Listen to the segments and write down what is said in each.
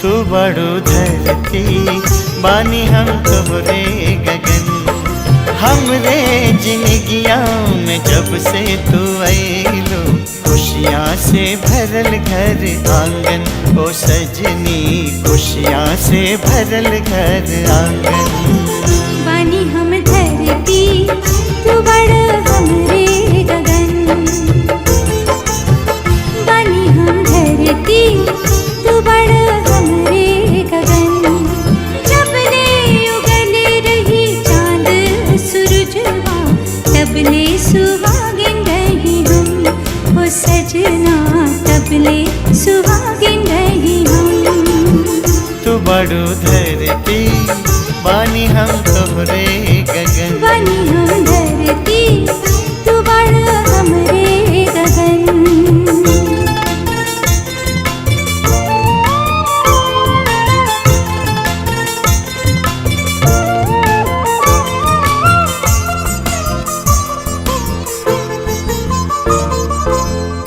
तू बड़ो धरती बानी हम तोहरे गगन। हमरे जिंदगिया में जब से तू आइलो खुशियाँ से भरल घर आंगन। ओ सजनी खुशियाँ से भरल घर आंगन। बानी हम धरती तू बड़ हमरे गगन। बानी हम धरती तू बड़ हमरे गगन। जबले उगल रही चांद सूरजवा तबले सुहागिन रही हम। ओ सजना तबले सुहागिन रही हम। तू बड़ो धरती बानी हम तोहरे गगन। बानी हम धरती तू बड़ हमरे गगन।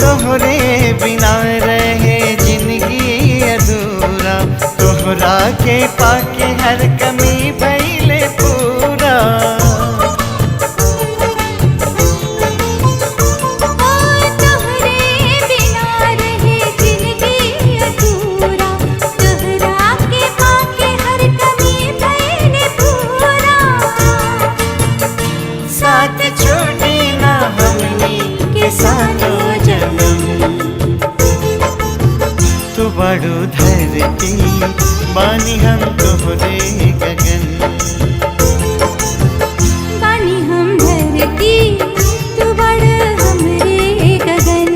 तोहरे बिना रहे जिंदगी अधूरा। तोहरा के पाके हर कमी भइले पूरा। तोहरे बिना रहे जिंदगी अधूरा। तोहरा के पाके हर कमी भइले पूरा। साथ छोड़ी ना हमनी के साथों जन्म। तू बड़ो धरती बानी हम तोहरे गगन। बानी हम धरती तू बड़ हमरे गगन।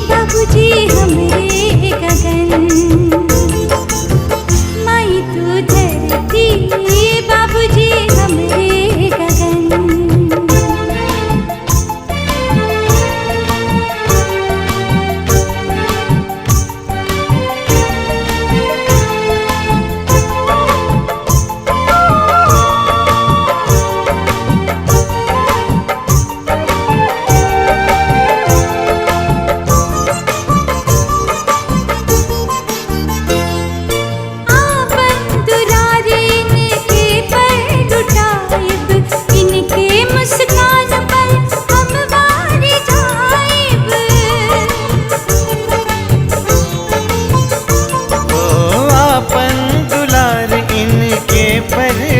बाबूजी हमरे गगन। माई तू धरती बाबूजी हमरे गगन।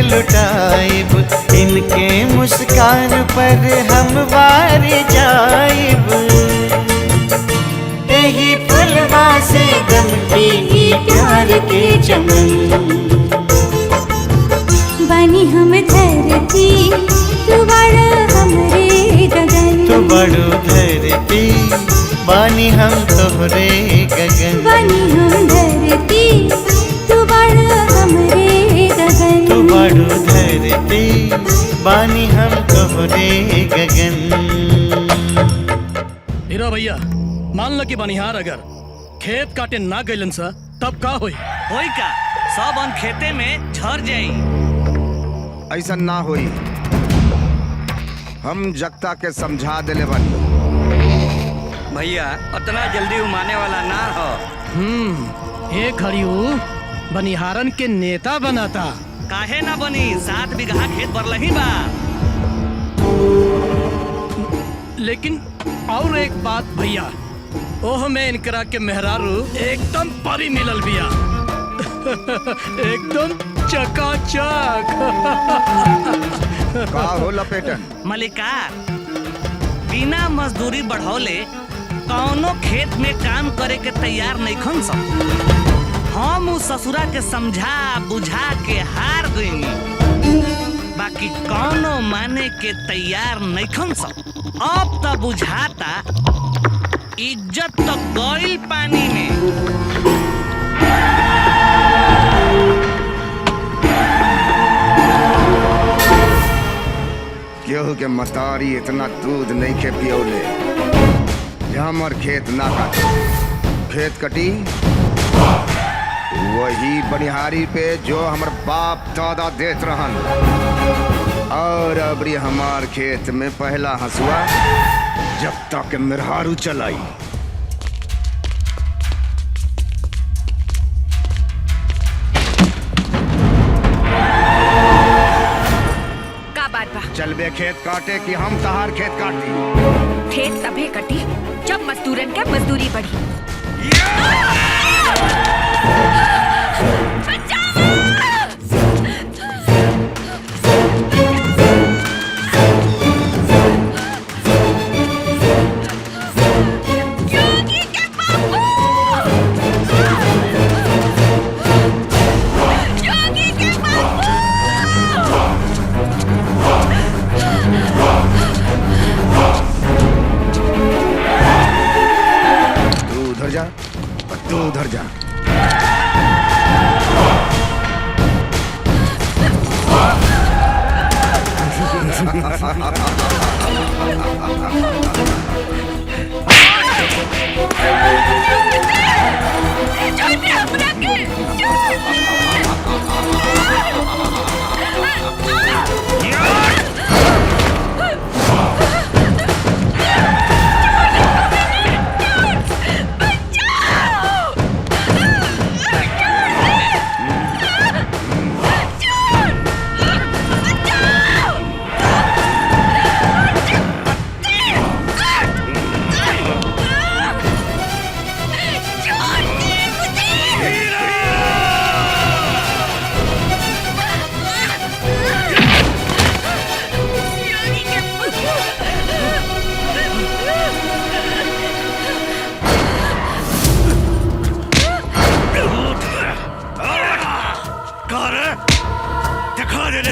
लुटाइब इनके मुस्कान पर हम वार जाइब। यही फुलवा से गम की प्यार के चमन। बानी हम धरती तू बड़ हमरे गगन। तू बड़ो धरती बानी हम तोहरे गगन। बानी हम धरती तू बड़ हमरे गगन। तू बड़ो धरती बानी हम तोहरे गगन। हीरा भैया मान लो कि बनिहार अगर खेत काटे ना गइलन सा तब का होई का सब अन खेते में झर जाई। ऐसा ना होई। हम जगता के समझा देले बानी। भैया उतना जल्दी उमाने वाला ना हो। एक घड़ियो बनिहारन के नेता बनाता। काहे ना बनी 7 बीघा खेत बरलही बा। लेकिन और एक बात भैया, ओह में इनकरा के मेहरारू एकदम परी मिलल बिया। एकदम चकाचक। का हो लपेटन? मलिकार, बिना मजदूरी बढ़ौले कौनो खेत में काम करे के तैयार नहीं खन सब। हम उस ससुरा के समझा बुझा के हार गईनी, बाकी कौनो माने के तैयार नहीं खन सब। अब तो बुझाता इज्जत तो गइल पानी में। केहू के मतारी इतना दूध नहीं के पियोले हमर खेत ना काटे। खेत कटी वही बनिहारी पे जो हमर बाप दादा देत रहन। और अबरी हमार खेत में पहला हंसुआ जब तक मेहरारू चलाई। का बात बा? चलबे खेत काटे कि हम तहार खेत काटी? खेत तभी कटी जब मजदूरन के मजदूरी बढ़ी। तू उधर जा।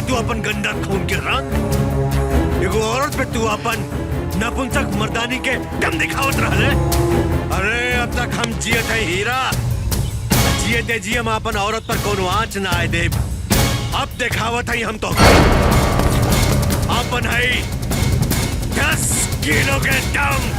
तू अपन गंदा खून के रंग एगो औरत पे तू अपन नपुंसक मर्दानी के दम दिखावत रहले। अरे अब तक हम जियत है हीरा, जियते जी हम अपन औरत पर कोनो आंच ना आए देव। अब दिखावत है हम तो अपन है 10 किलो के दम।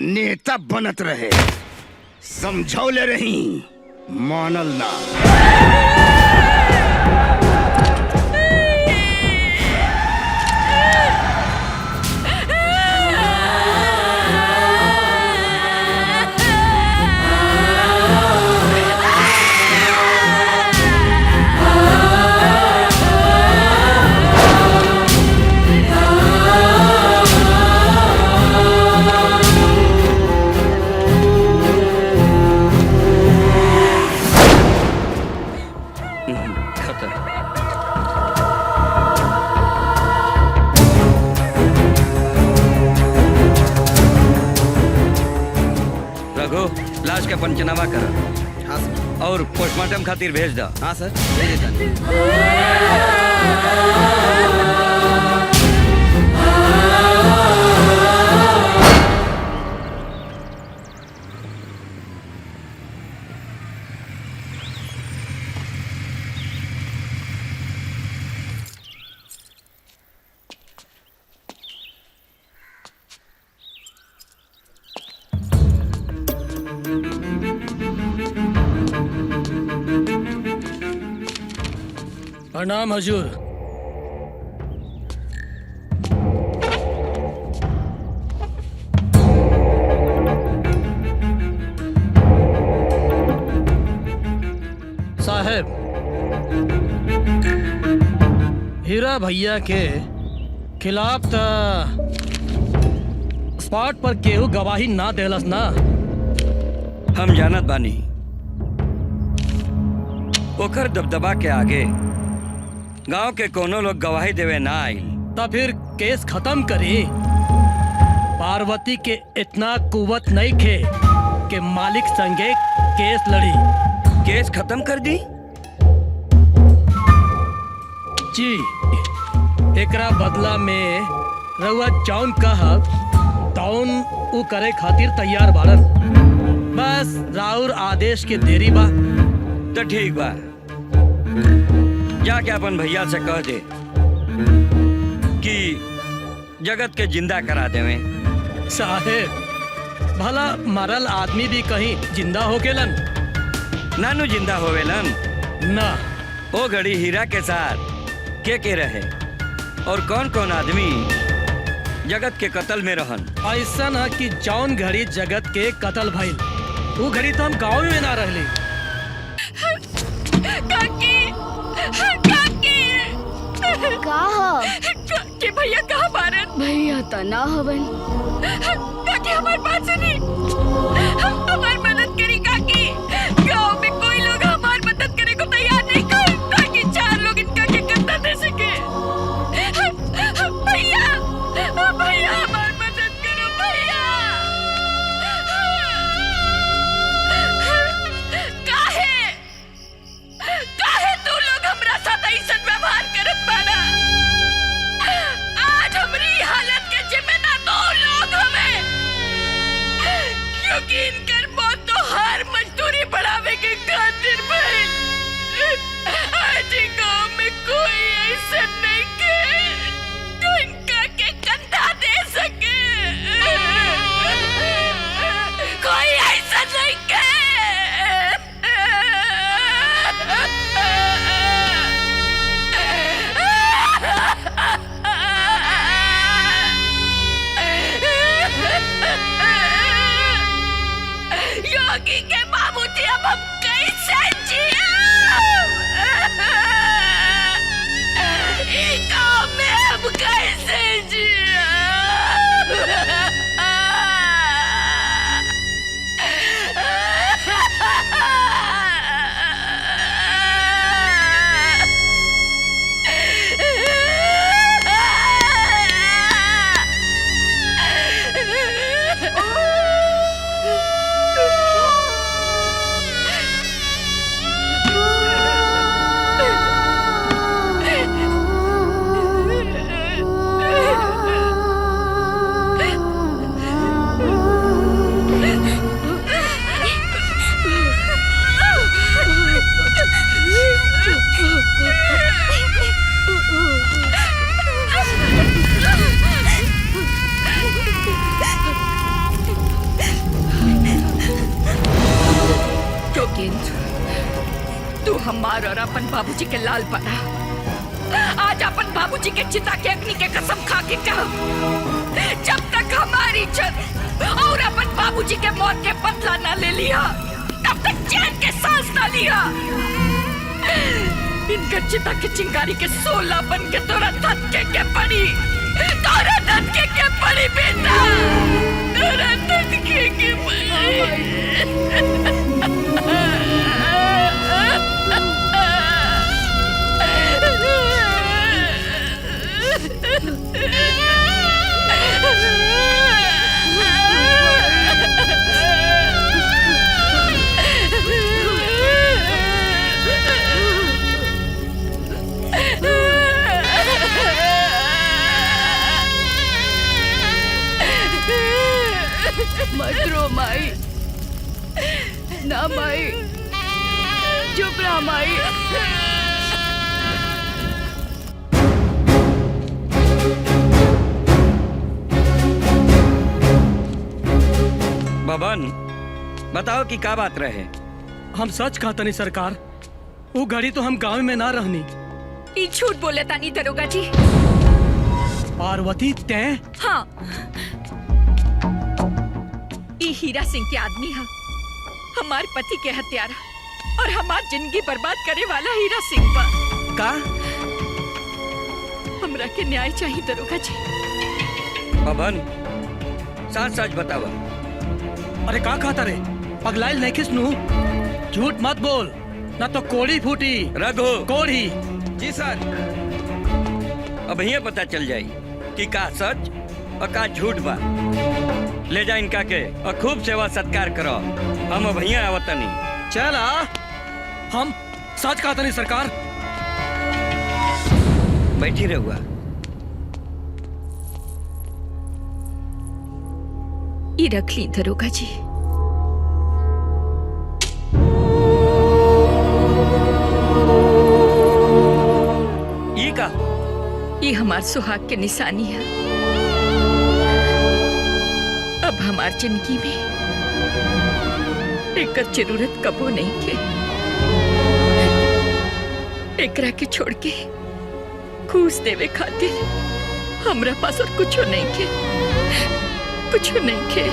नेता बनत रहे, समझौले रही, मानल ना। रघु लाश के पंचनामा कर हाँ सर। और पोस्टमार्टम खातिर भेज दो। हाँ सर, भेज देता। प्रणाम हजूर। साहेब, हीरा भैया के खिलाफ त स्पॉट पर केहू गवाही ना देलस ना। हम जानत बानी ओकर दबदबा के आगे गांव के कोनो लोग गवाही देवे ना आइल। तो फिर केस खत्म करी। पार्वती के इतना कुवत नहीं खे कि मालिक संगे केस लड़ी। केस खत्म कर दी जी, एकरा बदला में रउआ जौन कहब तौन उ करे खातिर तैयार बाड़न। बस राउर आदेश के देरी बा। तो ठीक बा, जाके अपन भैया से कह दे कि जगत के जिंदा करा देवे। साहेब, भला मरल आदमी भी कहीं जिंदा होकेलन? नानू जिंदा होवेलन ना। ओ घड़ी हीरा के साथ के रहे और कौन कौन आदमी जगत के कत्ल में रहन? ऐसा न कि जौन घड़ी जगत के कत्ल भइल वो घड़ी तो हम गाँव में ना रहली। काकी, काकी भैया कहाँ बारन? भैया तो ना हवन। काकी हमारी बात सुनी, हमारी मदद करी काकी। गांव में कोई लोग हमारी मदद करने को तैयार नहीं कर, ताकि 4 लोग इनका के कंधा दे सके। भैया, भैया हमारी मदद करो भैया। काहे तू लोग हमरा साथ ऐसन व्यवहार करत बाना? आज हमरी हालत के जिम्मेदार दो लोग हमें, क्योंकि इनकर मौत तो हर मजदूरी बढ़ावे के खातिर भइल। आज गांव में कोई ऐसा नहीं के जो इनका के कंधा दे सके। कोई ऐसा नहीं के। योगी के बाबूजी अब हम कैसे जिए? इस गांव में हम कैसे तू हमार और अपन बाबूजी के लाल बना। आज अपन बाबूजी के चिता के अग्नि के कसम खा के कहो, जब तक हमारी इज्जत और अपन बाबूजी के मौत के बदला न ले लिया, तब तक चैन के सांस न लिया। इनका चिता के चिंगारी के 16 बन के तोरा धक्के के पड़ी, तोरा धक्के के पड़ी बेटा, तोरा धक्के के पड़ी। मत रो माई। ना माई, चुप रहा माई। बबन, बताओ कि का बात रहे। हम सच कहता नहीं सरकार, वो घड़ी तो हम गांव में ना रहनी। ई झूठ बोले तानी दरोगा जी। पार्वती तैं? हाँ, ई हीरा सिंह के आदमी है, हमार पति के हत्यारा और हमार जिंदगी बर्बाद करे वाला हीरा सिंह बा। का? हमरा के न्याय चाहिए दरोगा जी। बबन, सच सच बतावा। अरे का खाता रे, पगलाइल नहीं किसनू? झूठ मत बोल, ना तो कोड़ी फूटी। रघु। कोड़ी। जी सर। अब ये पता चल जाई कि का सच और का झूठ बा। ले जा इनका के और खूब सेवा सत्कार करो। हम अब यहाँ आवतनी। चला, हम सच कहता नहीं सरकार। बैठी रहुआ। ये रख ली दरोगा जी। ये का? ये हमार सुहाग के निशानी है। अब हमार जिंदगी में एक जरूरत कबो नहीं के। एकरा के छोड़ के घूस देवे खातिर हमरा पास और कुछो नहीं के, कुछो नहीं के।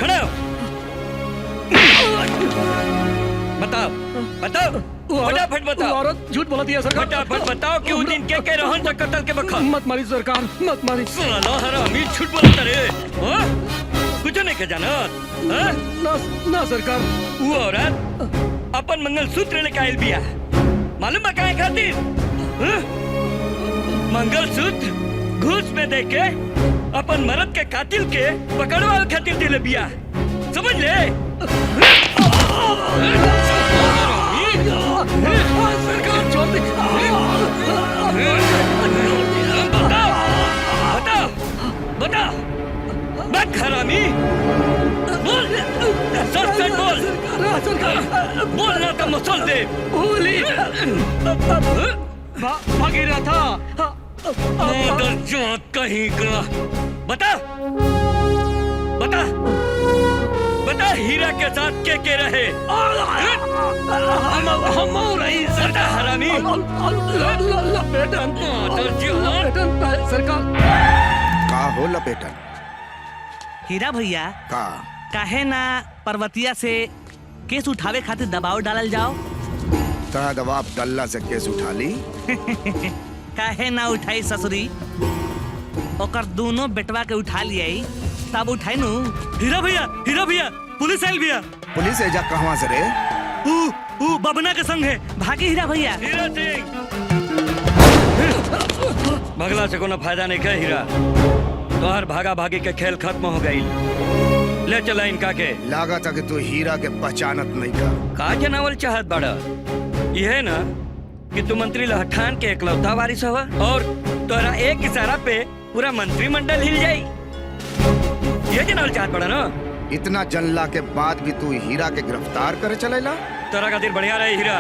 खड़े हो। बताओ, बताओ, फटाफट बताओ। औरत झूठ बोलती है सरकार। फटाफट बताओ कि उस दिन के रहन से कत्ल के बखा। मत मारी सरकार, मत मारी। साला हरामी झूठ बोलता रे। हाँ? कुछ नहीं के जाना। हाँ? ना सरकार। वो औरत अपन मंगलसूत्र लेके आयल बिया। मालूम बा काहे खातिर? हाँ? मंगलसूत्र घूस में दे के अपन मर्द के कातिल के पकड़वाल खातिर दिले बिया। समझ ले? सरकार छोड़ दे। बताओ, बताओ, बताओ। बक हरामी, बोल, सच सच बोल। बोल ना तो मसल दे। बोली। भागी रहा था। मदर चौथ कहीं का। बता, बता, बता हीरा के साथ के रहे। हम रही बता हरामी। लपेटन। मदर चौथ। सरकार। का हो लपेटन? हीरा भैया, का? काहे ना पर्वतिया से केस उठावे खातिर दबाव डालल जाओ। तह दबाव डल्ला से केस उठा ली। काहे ना उठाई ससुरी, ओकर दोनों बेटवा के उठा लियाई, तब उठाई नु। हीरा भैया, हीरा भैया, पुलिस आइल भैया। पुलिस एजा कहवा से रे? ऊ बबना के संग है। भागी हीरा भैया। हीरा सिंह, भगला से कोनो फायदा नहीं है हीरा। तोहर भागा भागी के खेल खत्म हो गई। ले चला इनका के। लागत है कि तू हीरा के पहचानत नहीं का जनावल चाहत बड़ा। यह ना कि तू मंत्री लहठान के एकलौता वारिस हवा और तोरा एक इशारा पे पूरा मंत्रिमंडल हिल जाई। ये जनावल चाहत बड़ा ना। इतना जनला के बाद भी तू हीरा के गिरफ्तार करे चलेला? तोरा खातिर बढ़िया रही हीरा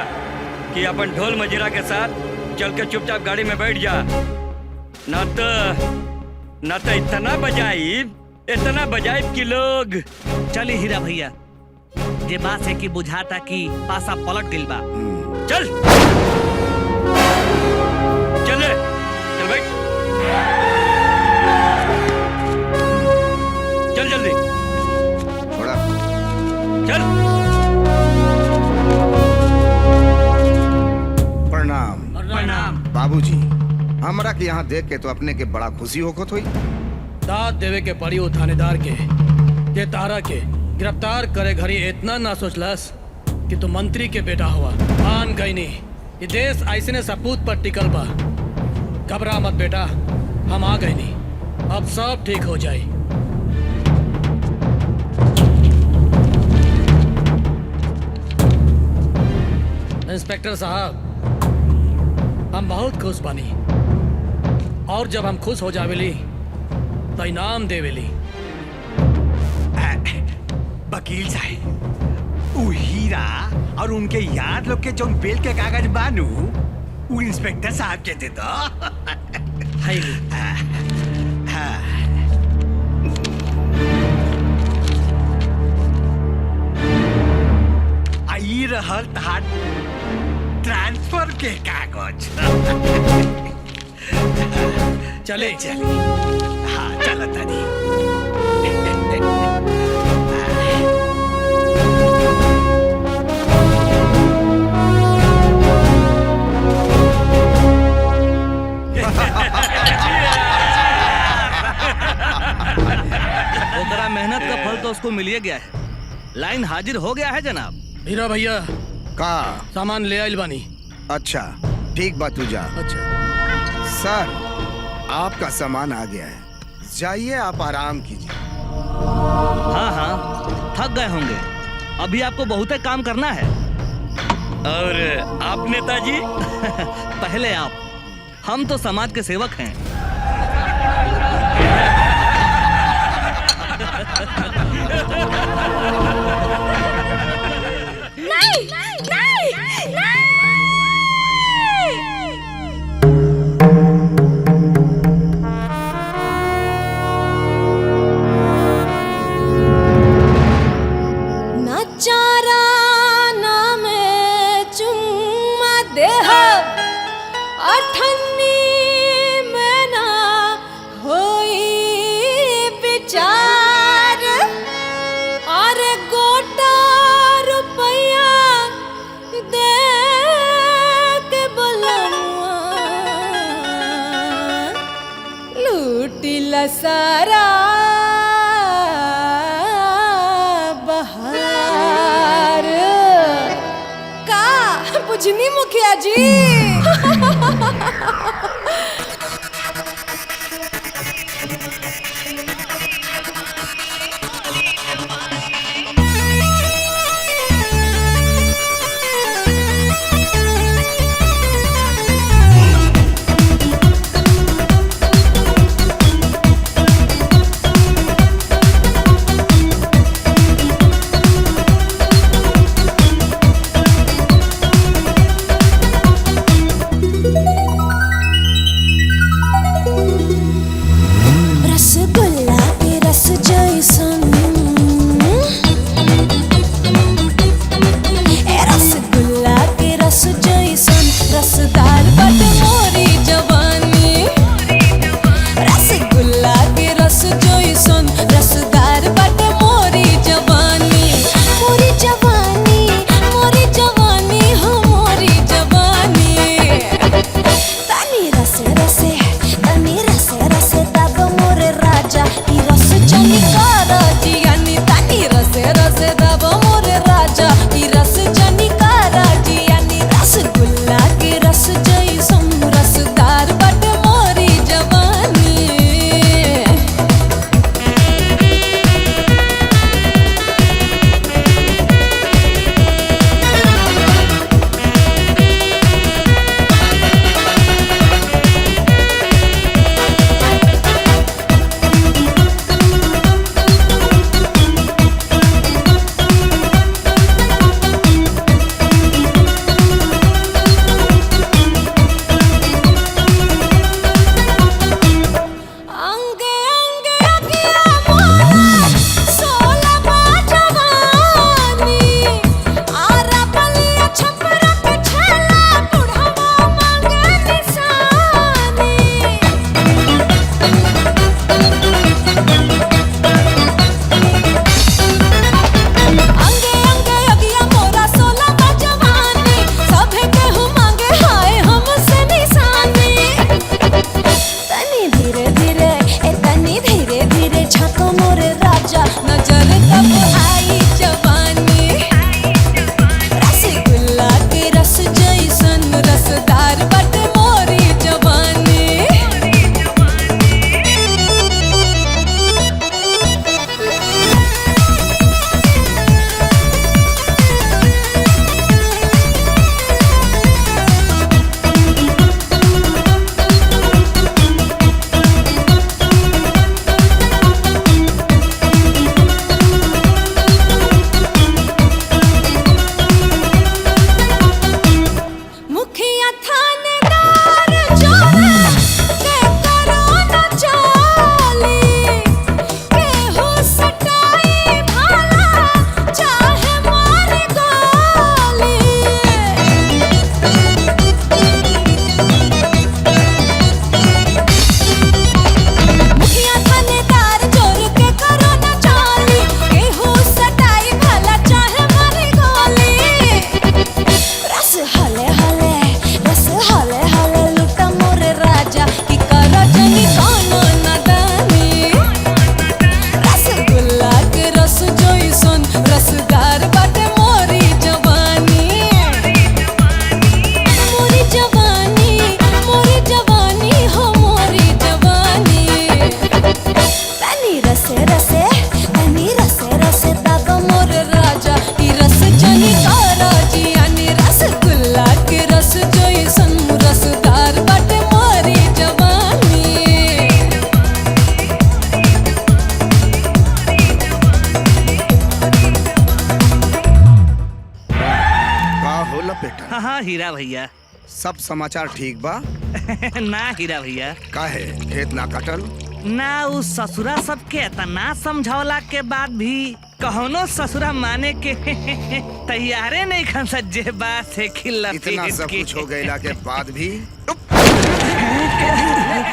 कि अपन ढोल मजीरा के साथ चल के चुपचाप गाड़ी में बैठ जा। ना तो इतना बजाइब कि लोग। चली हीरा भैया, ये बात है कि बुझाता कि पासा पलट गइल बा। चल चल बैठ। चल जल्दी थोड़ा चल। प्रणाम बाबूजी। हमरा के यहाँ देख के तो अपने के बड़ा खुशी होखत होई। दाद देवे के पड़ी हो थानेदार के, ये तारा के गिरफ्तार करे घड़ी इतना ना सोचलस कि तू मंत्री के बेटा हुआ। मान गई नहीं, ये देश ऐसने सपूत पर टिकल बा। घबरा मत बेटा, हम आ गए नहीं, अब सब ठीक हो जाए। इंस्पेक्टर साहब, हम बहुत खुश बनी, और जब हम खुश हो जावेली तो इनाम देवेली। वकील साहब, उ हीरा और उनके यार लोग के जोन बेल के कागज बानू, उ इंस्पेक्टर साहब के दे दो। हाय आई रहल तहार ट्रांसफर के कागज। चले चले, हाँ चल तनी। ओकरा मेहनत का फल तो उसको मिल ही गया है। लाइन हाजिर हो गया है जनाब। हीरा भैया, का सामान ले आइल बानी। अच्छा ठीक बात, तू जा। अच्छा सर, आपका सामान आ गया है, जाइए आप आराम कीजिए। हाँ हाँ, थक गए होंगे, अभी आपको बहुत काम करना है। और आप नेताजी? पहले आप, हम तो समाज के सेवक हैं। नहीं नहीं नहीं ना चारा ना मैं चुम्मा देह अठन्नी में ना होई विचार और गोटा रुपया दे के बोलमुआ लूटिला सारा बहार। का बुझनी मुखिया जी? लपेटा। हाँ हाँ हीरा भैया। सब समाचार ठीक बा? ना हीरा भैया। काहे खेत ना कटल? ना उस ससुरा सबके तना समझौला के बाद भी कहोनो ससुरा माने के तैयारे नहीं खन सज्जे बात से खिल्ला इतना सब कुछ हो गईला के बाद भी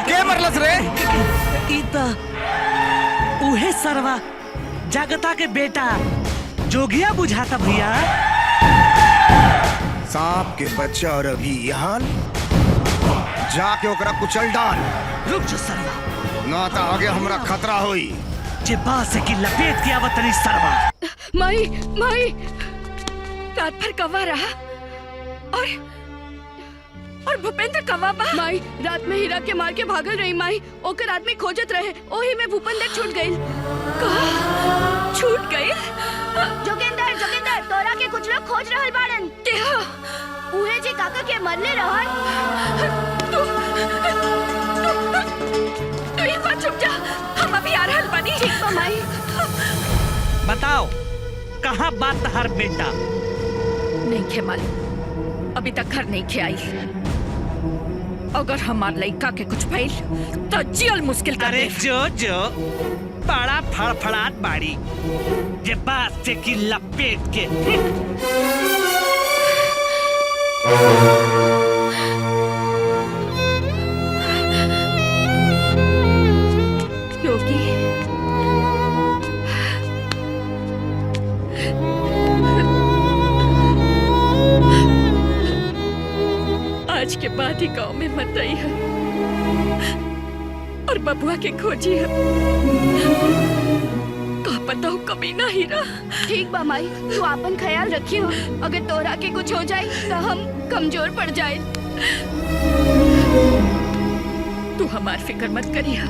के मरलस रे? इता उहे सरवा जगता के बेटा जोगिया बुझाता भैया। सांप के बच्चा और अभी ये हाल। जाके ओकरा कुचल डाल। रुक जो सरवा, ना तो आगे हमरा खतरा होई। जे बात से की लपेट के आवतनी सरवा। माई माई रात भर कवा रहा और भूपेंद्र कवा बा। माई रात में हीरा के मार के भागल रही माई, ओकर आदमी खोजत रहे, ओही में भूपेंद्र छूट गई। कहा छूट गई? जोगिंदर जोगिंदर तोरा के कुछ लोग खोज रहल बाड़न। क्या? उहे जी काका के मरले रहन। तू ही बात चुप जा, हम अभी आ रहल बानी। ठीक बा माई। बताओ कहाँ बात हर बेटा? नहीं खे मालूम, अभी तक घर नहीं खे आई। अगर हमार लड़का के कुछ भइल तो जियल मुश्किल कर अरे दे। जो बड़ा फड़फड़ात बाड़ी जे बात से की लपेट के। योगी आज के बाद ही गांव में मत रही है और बबुआ के खोजी है। का पता हो कभी ना हीरा। ठीक बा माई, तू अपन ख्याल रखियो। अगर तोरा के कुछ हो जाए तो हम कमजोर पड़ जाए। तू हमार फिक्र मत करिया।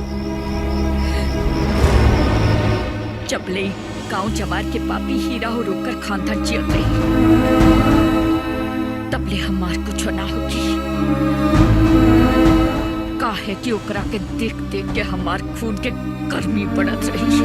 जब ले गांव जवार के पापी हीरा हो रोककर खानदान जियत रही, तब ले हमार कुछ ना होगी। काहे कि ओकरा के देख देख के हमार खून के गर्मी बढ़त रही।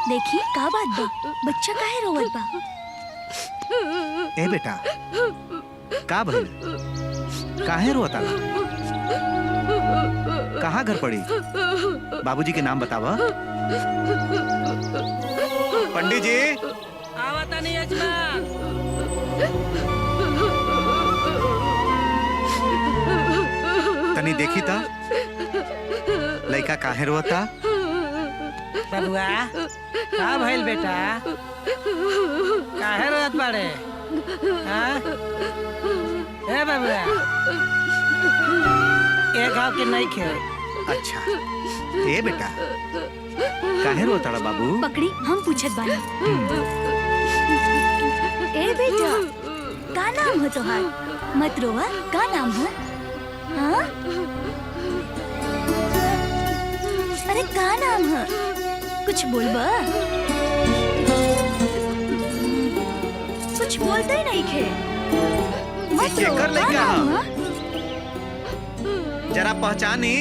देखी का बात बा, बच्चा काहे रोवत बा? ए बेटा का भइल? काहे रोता? कहाँ घर पड़ी? बाबूजी के नाम बतावा। पंडित जी आवता नहीं अजमा। तनी देखी ता लड़का काहे रोता? बबुआ का भइल बेटा? काहे रोत बाड़े? हाँ? ए बबुआ ए गाँव के नहीं खे। अच्छा ए बेटा काहे रोता बाबू? पकड़ी हम पूछत बानी। ए बेटा का नाम हो तोहार? मत रोवा, का नाम हो? हाँ? अरे का नाम है? कुछ बोलबा? कुछ बोलते ही नहीं खे। मत रो, कर का नाम है? जरा पहचानी।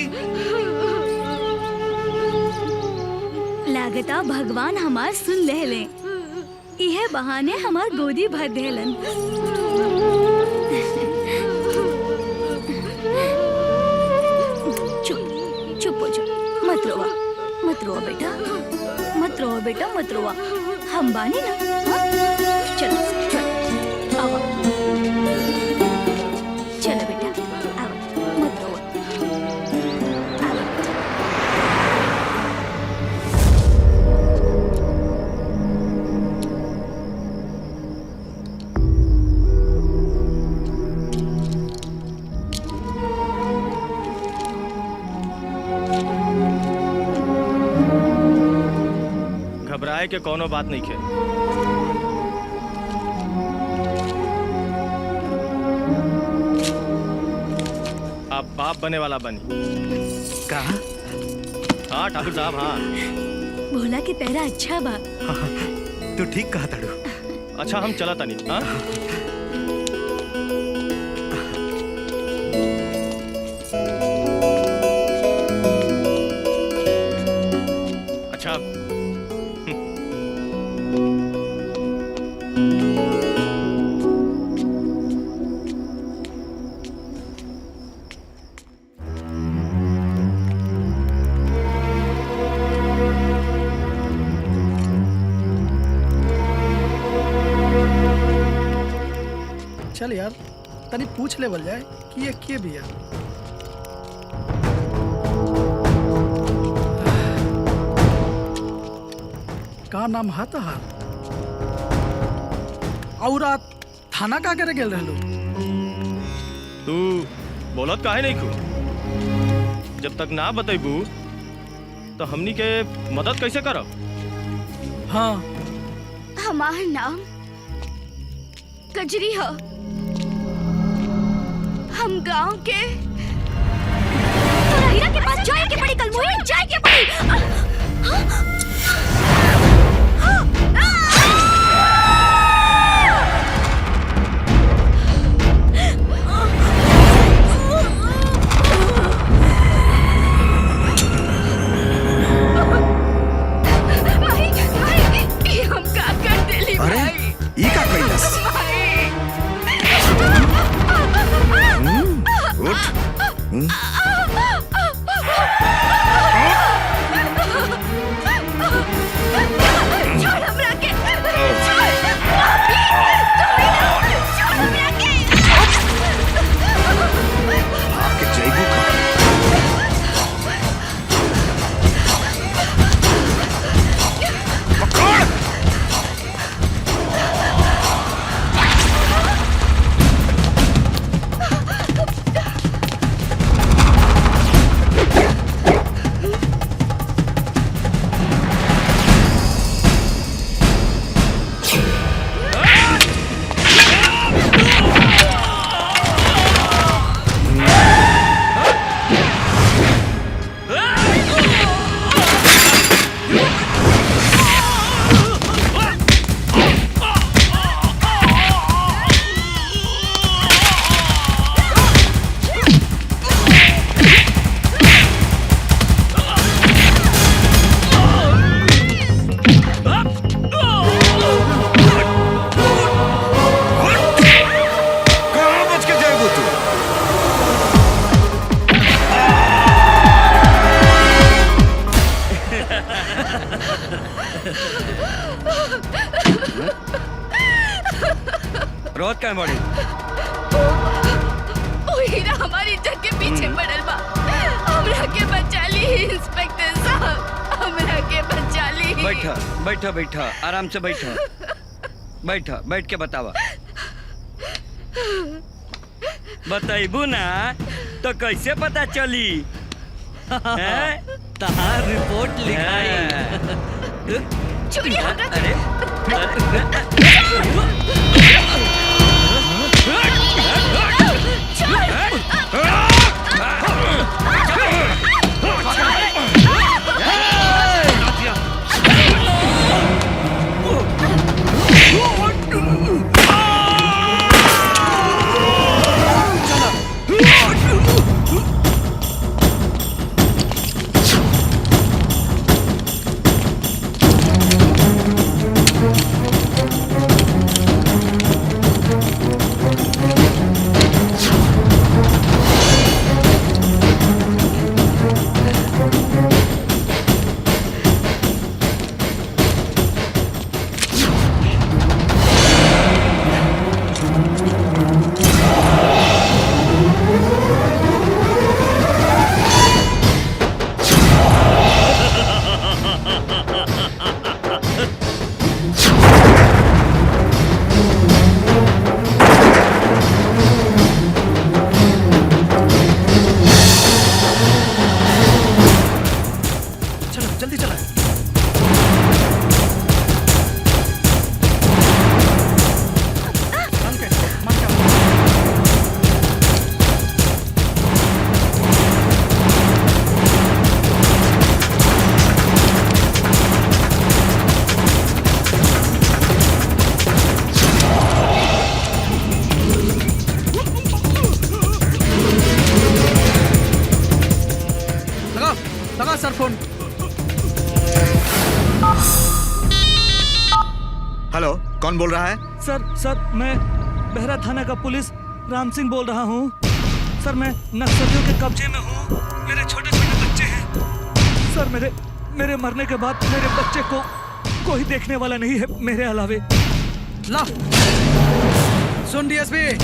लागता भगवान हमार सुन ले। इहे बहाने हमार गोदी भर देलन। चुप चुप हो जा, मत रोवा, मत रोवा बेटा, मत रोवा बेटा, मत रोवा। हम बानी ना? हाँ? चलो चलो आओ, चलो बेटा आओ, मत रोवा, आओ। घबराए के कोनो बात नहीं खे। आप बाप बने वाला बनी। कहा? हाँ ठाकुर साहब हाँ। भोला के पैरा अच्छा बा। तू ठीक कहा ताड़ू। अच्छा हम चला तानी। हाँ अच्छा चल यार तनी पूछ लेवल जाए कि ये के बिया। का नाम है तहार? और रात थाना का करे गेल रहलू? तू बोलत काहे नहीं खू? जब तक ना बतेबू तो हमनी के मदद कैसे करब? हाँ हमार नाम कजरी है। हम गांव के तोरा हीरा के पास जाए के पड़ी, कल मोही जाए के पड़ी। हम का कर देली अरे भाई। ई का कैलस? उठ। छोड़ हमरा के। छोड़। पापी। छोड़ हमरा के। आके जैबू का रोज का बड़ी ओ हीरा हमारी इज्जत के पीछे पड़ल बा। हमरा के बचा ली इंस्पेक्टर साहब, हमरा के बचा ली। बैठा बैठा बैठा आराम से बैठा। बैठा बैठ के बतावा। बताइबू ना तो कैसे पता चली? हैं? तहार रिपोर्ट लिखाई। चोरी हमरा के। अरे हेलो, कौन बोल रहा है? सर मैं बहरा थाना का पुलिस राम सिंह बोल रहा हूँ। सर मैं नक्सलियों के कब्जे में हूँ। मेरे छोटे छोटे बच्चे हैं। सर मेरे मरने के बाद मेरे बच्चे को कोई देखने वाला नहीं है मेरे अलावे। ला सुन डीएसपी,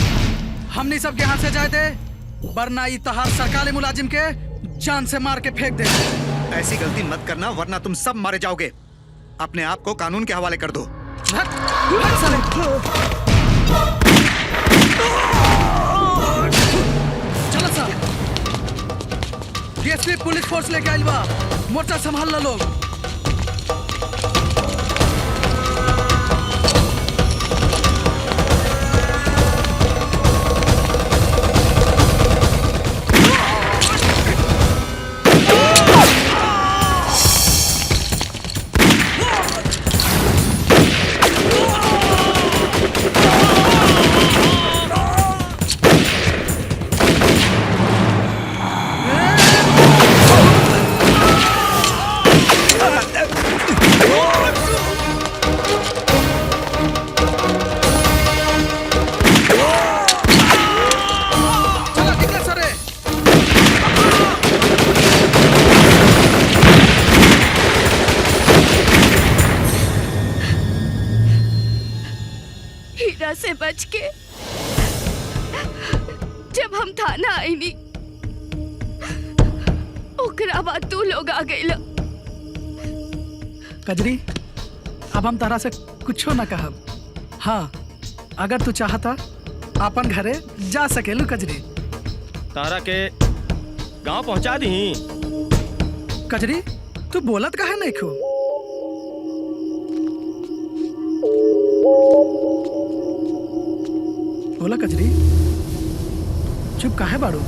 हमने सबके हाथ से जाए थे, वरना इतहार सरकारी मुलाजिम के जान से मार के फेंक दे। ऐसी गलती मत करना वरना तुम सब मारे जाओगे। अपने आप को कानून के हवाले कर दो। चलो सर, डीएसपी पुलिस फोर्स लेके आइल बा, मोर्चा संभाल ला लोग। हीरा से बच के जब हम थाना आई नी, ओकरा बाद तू लोग आ गई। कजरी, अब हम तारा से कुछो ना कहब। हाँ, अगर तू चाहता अपन घरे जा सकेलू। कजरी, तारा के गांव पहुंचा दी। कजरी तू बोलत काहे नहीं खू? बोला कजरी, चुप काहे बाड़ू?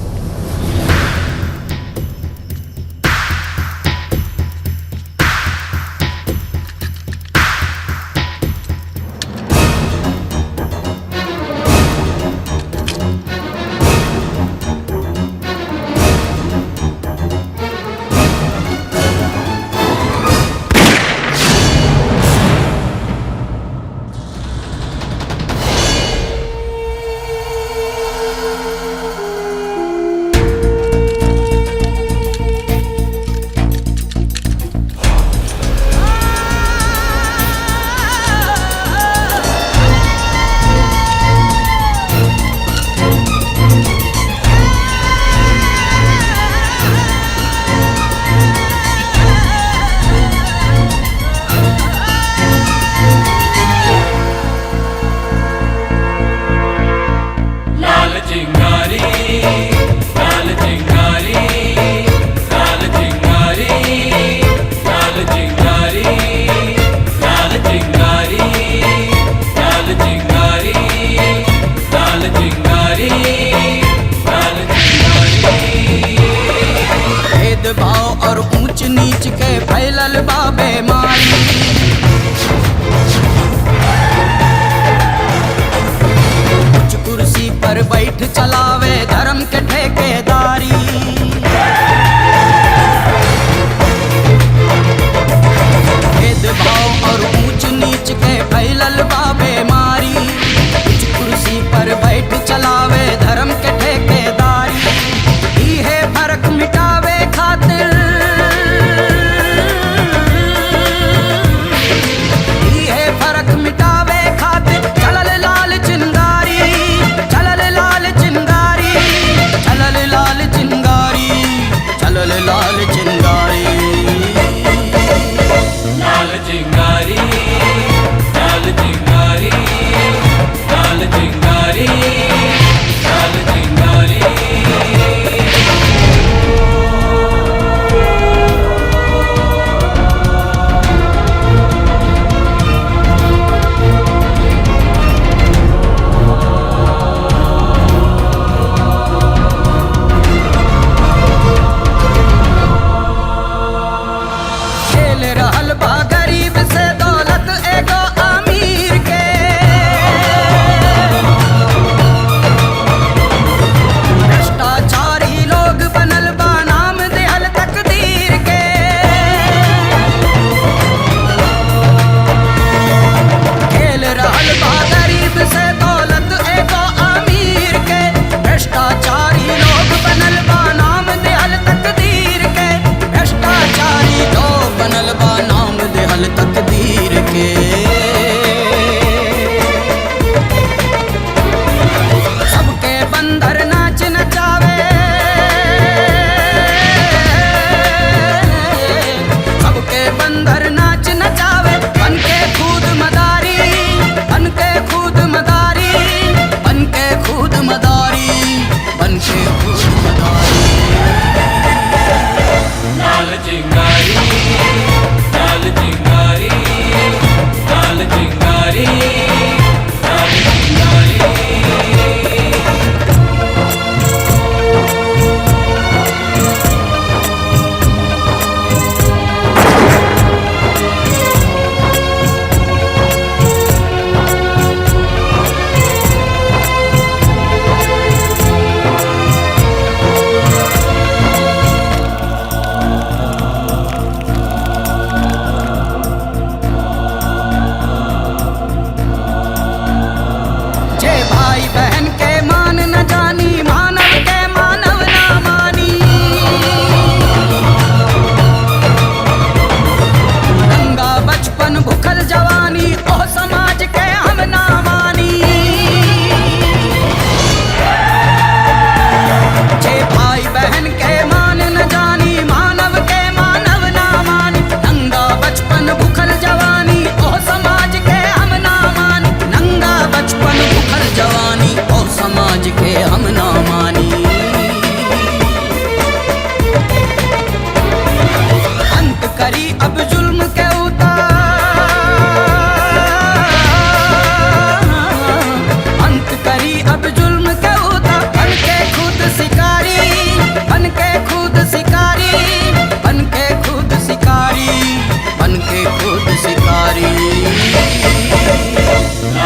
लाल चिंगारी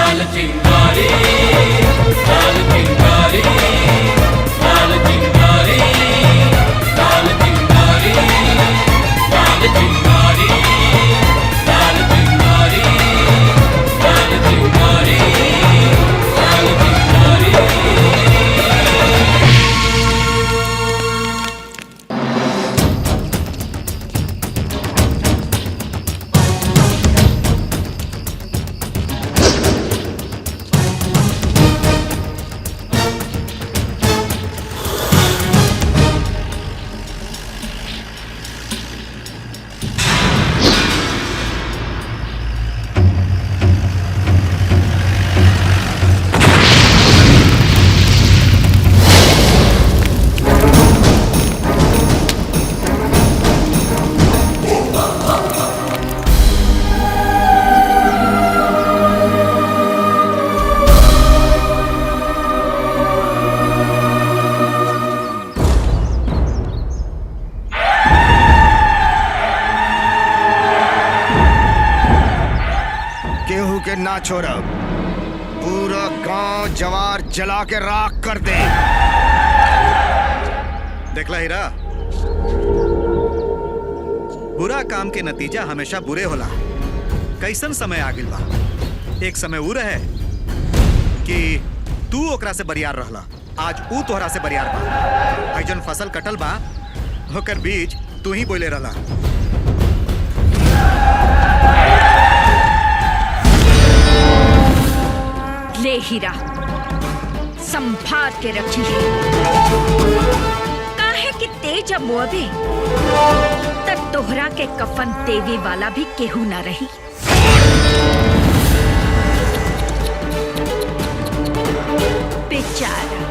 लाल चिंगारी लाल चिंगारी लाल चिंगारी लाल चिंगारी लाल चिंगारी लाल चिंगारी लाल चिंगारी लाल चिंगारी। केहू के ना छोड़ब, पूरा गांव जवार जला के राख कर दे। देखला हीरा, बुरा काम के नतीजा हमेशा बुरे होला। कैसन समय आ गिल बा। एक समय ऊ रहे कि तू ओकरा से बरियार रहला, आज ऊ तोहरा से बरियार बा। आई जन फसल कटल बा होकर बीज तू ही बोले रहला। ले हीरा, संभाल के रखी है। काहे कि तेज अब मोबे तब तोहरा के कफन देवे वाला भी केहू ना रही। बेचारा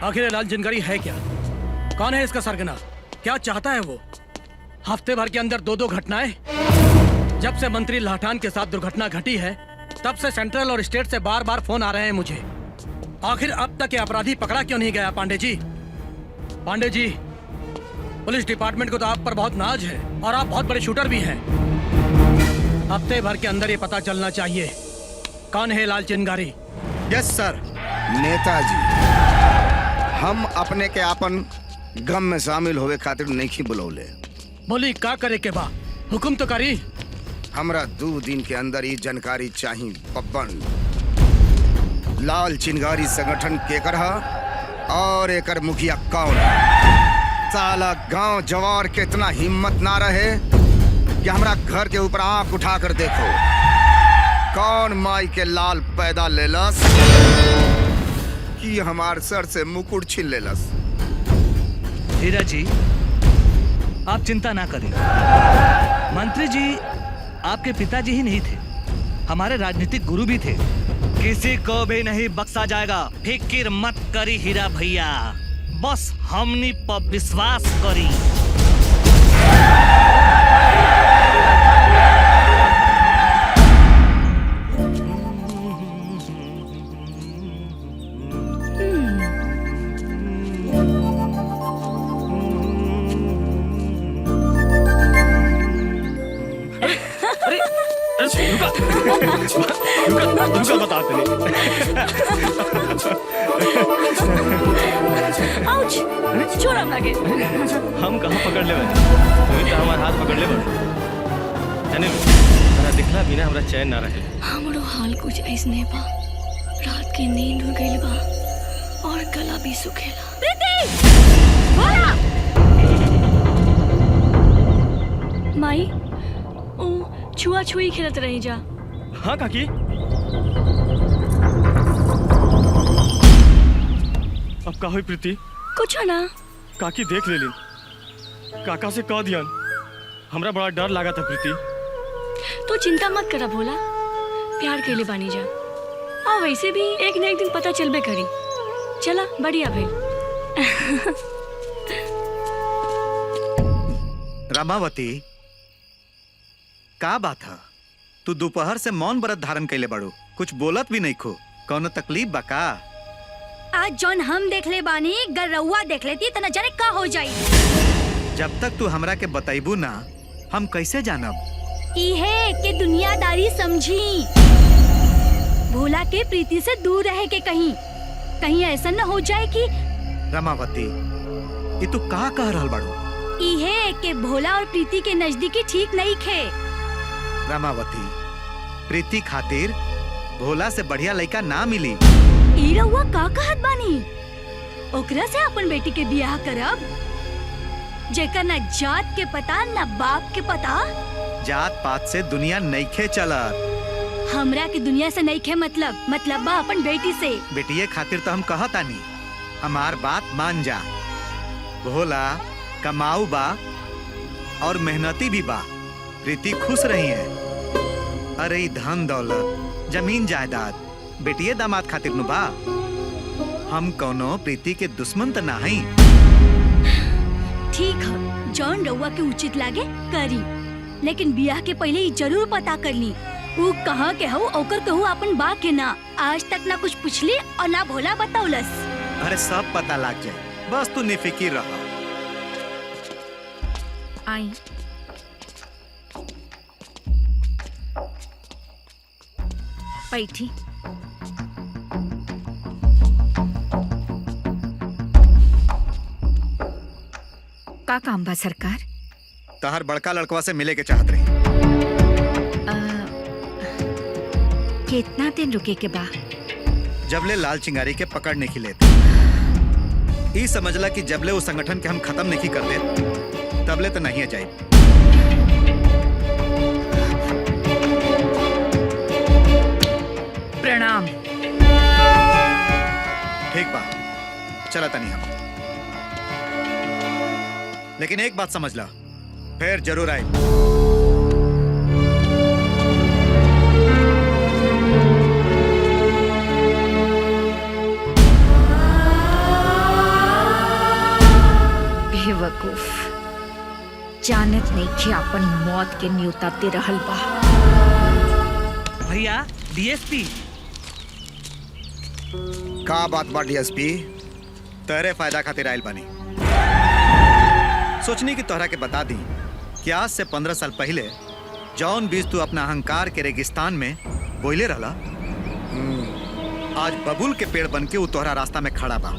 आखिर लाल चिंगारी है क्या? कौन है इसका सरगना? क्या चाहता है वो? हफ्ते भर के अंदर 2-2 घटनाएं। जब से मंत्री लाठान के साथ दुर्घटना घटी है तब से सेंट्रल और स्टेट से बार बार फोन आ रहे हैं मुझे। आखिर अब तक ये अपराधी पकड़ा क्यों नहीं गया? पांडे जी, पांडे जी, पुलिस डिपार्टमेंट को तो आप पर बहुत नाज है और आप बहुत बड़े शूटर भी हैं। हफ्ते भर के अंदर ये पता चलना चाहिए कौन है लाल चिंगारी। यस सर। नेताजी, हम अपने के आपन गम में शामिल होवे खातिर नहीं बुलौले। बोली का करे के बा? हुकुम तो करी। हमरा 2 दिन के अंदर ये जानकारी चाहिए। पप्पन, लाल चिंगारी संगठन केकर हा और एकर मुखिया कौन है? साला गांव जवार के इतना हिम्मत ना रहे कि हमरा घर के ऊपर आंख उठा कर देखो। कौन माई के लाल पैदा लेलस कि हमार सर से मुकुट छीन लेलस। हीरा जी, आप चिंता ना करें। मंत्री जी आपके पिताजी ही नहीं थे, हमारे राजनीतिक गुरु भी थे। किसी को भी नहीं बख्शा जाएगा। फिक्र मत करी हीरा भैया, बस हमनी पर विश्वास करी। रुका बताते नहीं। आउच, छोड़ हम लगे। हम कहाँ पकड़ ले बने? तुम्ही तो हमार हाथ पकड़ ले बने। जाने तारा दिखला बिना हमरा चैन ना रहे। हमरो हाल कुछ ऐसने बा। रात के नींद हो गइल बा और गला भी सुखेला। प्रीति! बोला! माई, ओ छुआ छुई खेलत रही जा। हाँ काकी। अब का हुई प्रीति? कुछ ना। काकी देख ले ली। काका से कह दिया। हमरा बड़ा डर लगा था प्रीति। तो चिंता मत करा भोला, प्यार के लिए बानी जा। और वैसे भी एक न एक दिन पता चलबे करी। चला बढ़िया भाई। रामावती, का बात है? तू दोपहर से मौन व्रत धारण कैले बाड़ू, कुछ बोलत भी नहीं खो। कौनो तकलीफ बा का? आज जौन हम देख ले बानी गर रउआ देख लेती त न जाने का हो जाई। जब तक तू हमरा के बताइबू ना हम कैसे जानब? इहे के दुनियादारी समझी। भोला के प्रीति से दूर रहे के कहीं ऐसा न हो जाए कि रमावती ये तू का कह रहल बाड़ू? इहे के भोला और प्रीति के नजदीकी ठीक नहीं खे। रमावती प्रीति खातिर भोला से बढ़िया लड़का ना मिली। ई रउआ का कहत बानी? ओकरा से अपन बेटी के बियाह करब जेकर न जात के पता न बाप के पता। जात पात से दुनिया नइखे चलत। हमरा के दुनिया से नइखे मतलब बा अपन बेटी से। बेटिये खातिर तो हम कहतानी, हमार बात मान जा। भोला कमाऊ बा और मेहनती भी बा। प्रीति खुश रही है। अरे ई धन दौलत जमीन जायदाद बेटिये दामाद खातिर नु बा। हम कौनो प्रीति के दुश्मन त ना हई। ठीक है, जौन रउआ के उचित लागे करी, लेकिन बियाह के पहले ही जरूर पता कर ली वो कहाँ के हो। ओकर कहू अपन बा के ना आज तक ना कुछ पूछली और ना भोला बताउलस। अरे सब पता लग जाए, बस तू निफिकिर रहा। आई बैठी। का काम बा सरकार? तहर बड़का लड़कवा से मिले के चाहत रही। कितना दिन रुके के बा? जबले लाल चिंगारी के पकड़ नहीं खिले ई समझला कि जबले उस संगठन के हम खत्म नहीं कर दे तबले तो नहीं जाए। प्रणाम। ठीक बा, चला तनी हम। लेकिन एक बात समझ ला, फिर जरूर आए। बेवकूफ, जानत नहीं कि अपन मौत के न्योता दे रहल बा। भैया डीएसपी। का बात बा डीएसपी? तेरे फायदा खातिर आयल बानी। सोचनी की तोहरा के बता दी कि आज से 15 साल पहले जौन बीज तू अपना अहंकार के रेगिस्तान में बोले रहला, आज बबूल के पेड़ बन के वो तोहरा रास्ता में खड़ा बा।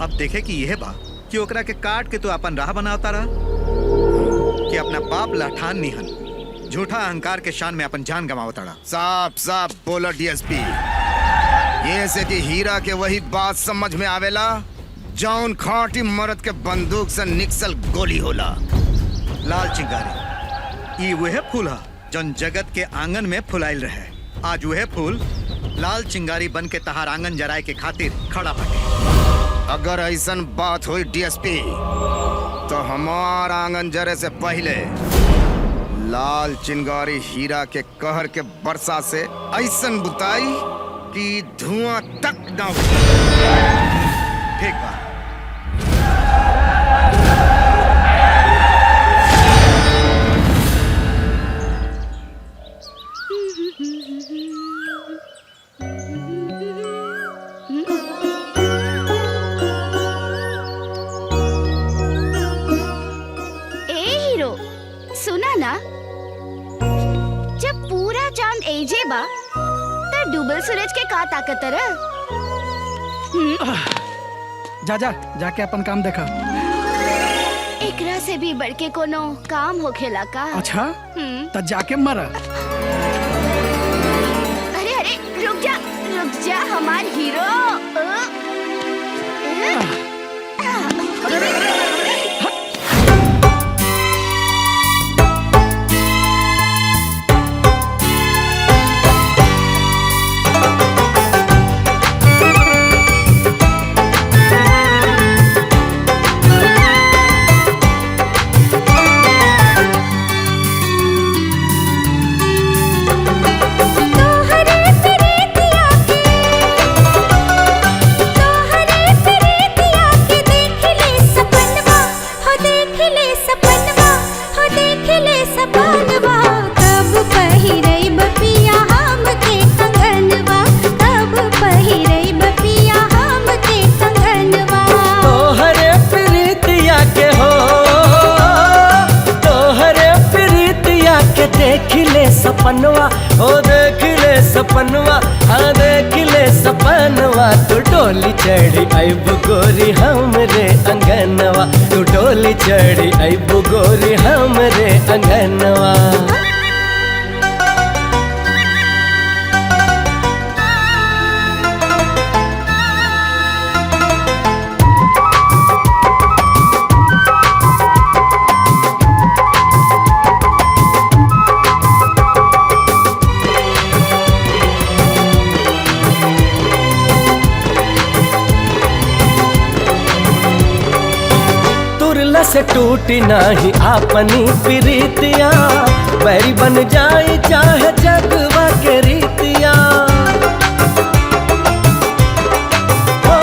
अब देखे कि यह बा कि ओकरा के काट के तू अपन राह बनावता रहा कि अपना बाप लाठान निहन झूठा अहंकार के शान में अपन जान गंवावता रहा। साफ साफ बोला डीएसपी। ये से कि हीरा के वही बात समझ में आवेला जौन खाटी मर्द के बंदूक से निकसल गोली होला। लाल चिंगारी, ये वह फूल है जौन जगत के आंगन में फुलाइल रहे। आज वह फूल लाल चिंगारी बन के तहार आंगन जराए के खातिर खड़ा बाटे। अगर ऐसन बात हुई डीएसपी तो हमार आंगन जरे से पहले लाल चिंगारी हीरा के कहर के बरसा से ऐसन बुताई कि धुआं तक न उठे। ठीक बा। जब पूरा चांद एजे बा त डूबल सूरज के का ताकत रह। जाके अपन काम देखा। एकरा से भी बढ़ के कोनो काम होखेला का? अच्छा त जाके मरा। अरे अरे रुक जा हमार हीरो। सपन सपनवा, ओ देख ले सपनवा, हाँ देख ले सपनवा। तू डोली चढ़ी आइब गोरी हमरे अंगनवा, तू डोली चढ़ी आइब गोरी हमरे अंगनवा। से टूटी नाही अपनी प्रीतिया, बैरी बन जाए चाहे जगवा के रीतिया। ओ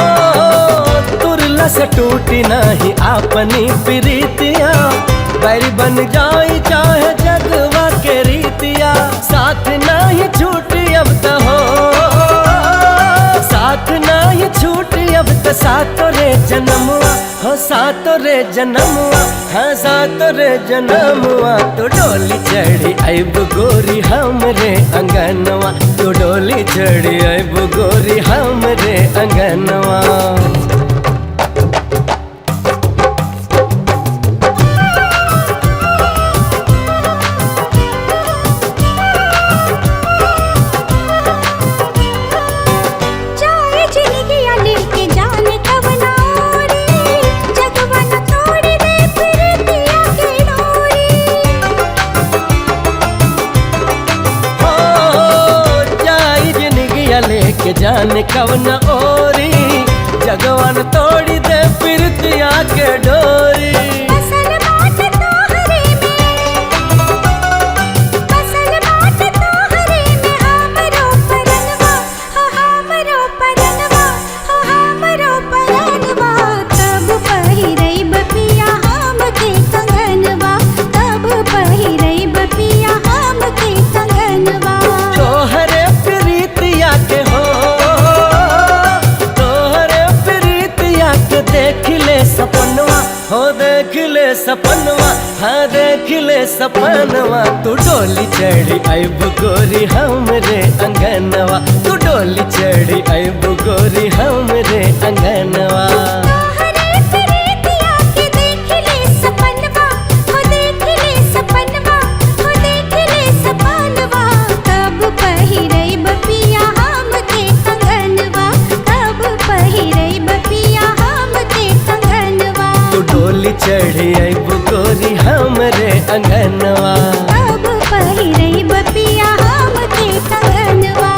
तुरला से टूटी नहीं अपनी प्रीतिया, बैरी बन जाए चाहे जगवा के रीतिया। साथ नहीं छूटी अब तो हो, साथ नहीं छूटी अब तो साथ रे जन्मवा, हो साथ रे जन्मवा, हाँ साथ रे जन्मवा। तो डोली चढ़ी आइब गोरी हमरे अंगनवा, तो डोली चढ़ी आइब गोरी हमरे अंगनवा। के जाने कवन ओरी, जगवान तोड़ी दे फिरतिया के डोरी। फसल बात तोहरे में, फसल बात तोहरे में, हमरो परनवा, हो हमरो परनवा, हो हमरो परनवा। तब पहिरैब पिया हमके कंगनवा, तब पहिरैब पिया हमके कंगनवा। तोहरे प्रीतिया के हो, देख ले सपनवा, हो देख ले सपनवा, हाँ देख ले सपनवा। तू डोली चढ़ी आइब गोरी हमरे अंगनवा, तू डोली चढ़ी आइब गोरी हमरे अंगनवा। डोली चढ़ी आइब गोरी हमरे अंगनवा, अब पहिरैब पिया हमके कंगनवा।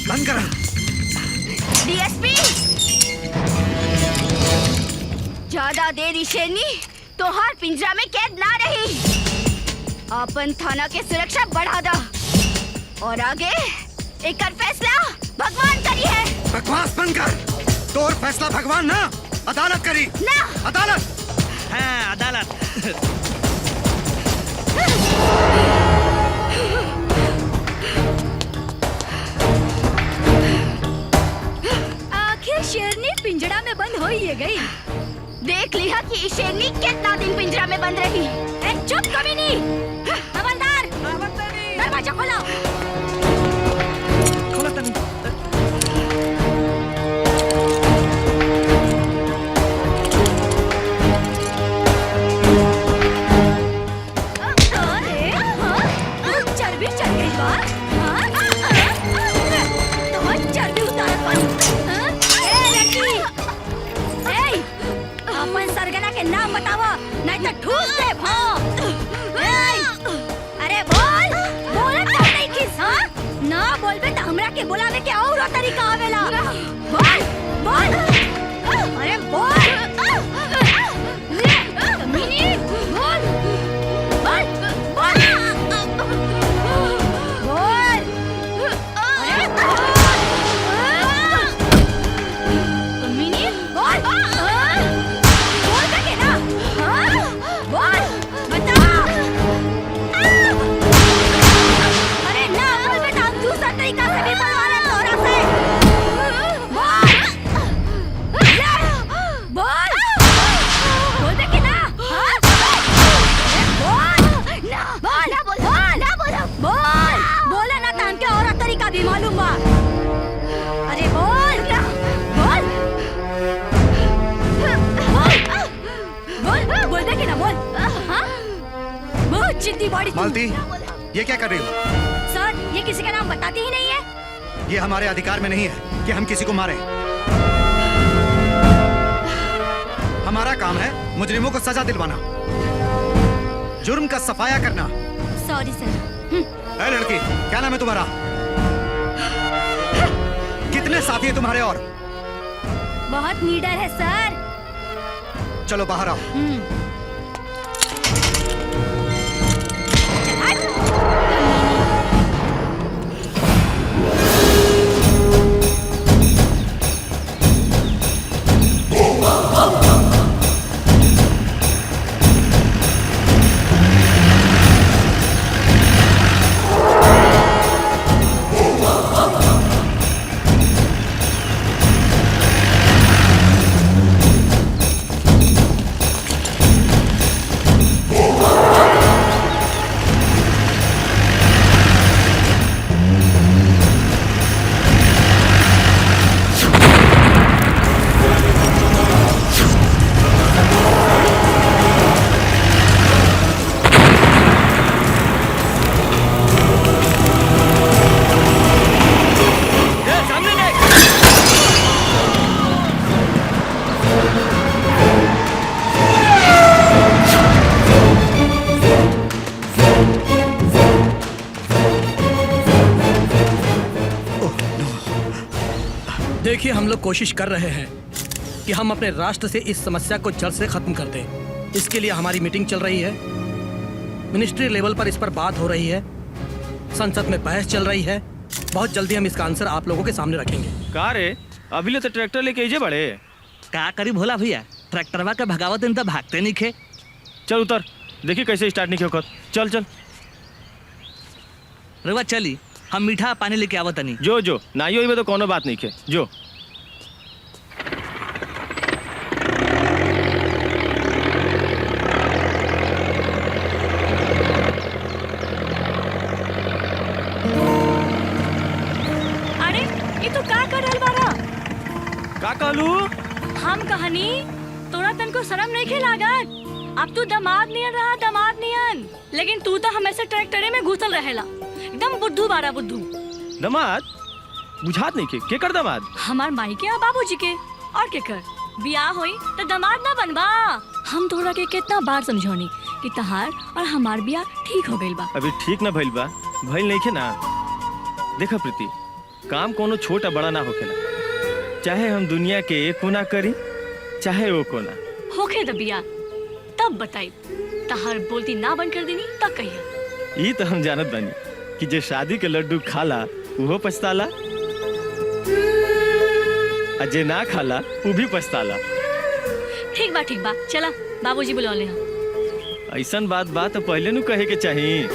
बंद करा। डीएसपी, ज्यादा देर शेरनी तोहार पिंजरा में कैद ना रही। अपन थाना के सुरक्षा बढ़ा दा और आगे एक फैसला भगवान करी है। बकवास बंद कर। तोर फैसला भगवान ना अदालत करी ना। अदालत, हाँ अदालत। आखिर शेरनी पिंजरा में बंद हो ही गई। देख लिया कि शेरनी कितना दिन पिंजरा में बंद रही। चुप कभी नहीं। हवलदार, दरवाजा खोलो। खोलो तनी। चर्बी चढ़ गई बात। चर्बी उतार अपन सरगना के नाम बतावा, नहीं तो ठूस दे। अरे बोल, बोलत का नहीं किस, हाँ? ना बोलबे तो हमरा के बुलावे के और तरीका आवेला। बोल, बोल, अरे बोल। आंधी बाड़ी तू। मालती, ये क्या कर रही हो? सर, ये किसी का नाम बताती ही नहीं है। ये हमारे अधिकार में नहीं है कि हम किसी को मारें। हमारा काम है मुजरिमों को सजा दिलवाना, जुर्म का सफाया करना। सॉरी सर। ए लड़की, क्या नाम है तुम्हारा? कितने साथी हैं तुम्हारे और? बहुत नीडर है सर। चलो बाहर आओ। देखिए, हम लोग कोशिश कर रहे हैं कि हम अपने राष्ट्र से इस समस्या को जड़ से खत्म कर दें। इसके लिए हमारी मीटिंग चल रही है, मिनिस्ट्री लेवल पर इस पर बात हो रही है, संसद में बहस चल रही है। बहुत जल्दी हम इसका आंसर आप लोगों के सामने रखेंगे। का रे, अभी तो ट्रैक्टर लेके आइजे बड़े। का करी भोला भैया, ट्रैक्टरवा के भगावत इन तो भागते नहीं खे। चल उतर, देखिए कैसे स्टार्ट नहीं होकर। चल चल रवा चली, हम मीठा पानी लेके आवत नहीं। जो जो नाइयो इबे तो कोनो बात नहीं खे। जो अरे ये तो का कर रहल बारा? का कहलू? हम कहानी तोरा तन को शर्म नहीं लागत? अब तू दामाद नियन रहा, दामाद नियन। लेकिन तू तो हमेशा ट्रैक्टरे में घुसल रहेला। एकदम बुद्धू बारा बुद्धू। दमाद बुझात नहीं के कर दमाद? हमार माई के और बाबूजी के। और के कर बियाह होई तो दामाद ना बनबा। हम तोरा के कितना बार समझौनी कि तहार और हमार बियाह ठीक हो गइल बा। अभी ठीक ना भइल बा, भइल नहीं खे ना। देखा प्रीति, काम कोनो छोटा बड़ा ना होखेला। चाहे हम दुनिया के एक कोना करी, चाहे वो कोना होखे द बियाह, तब बताई। तहार बोलती ना बंद कर देनी तब कहिया। ये तो हम जानत बानी कि जे शादी के लड्डू खाला वो पछताला, और जे ना खाला वो भी पछताला। ठीक बा, चला बाबूजी बुलौले हैं। ऐसन बात तो पहले नु कहे के चाहिए।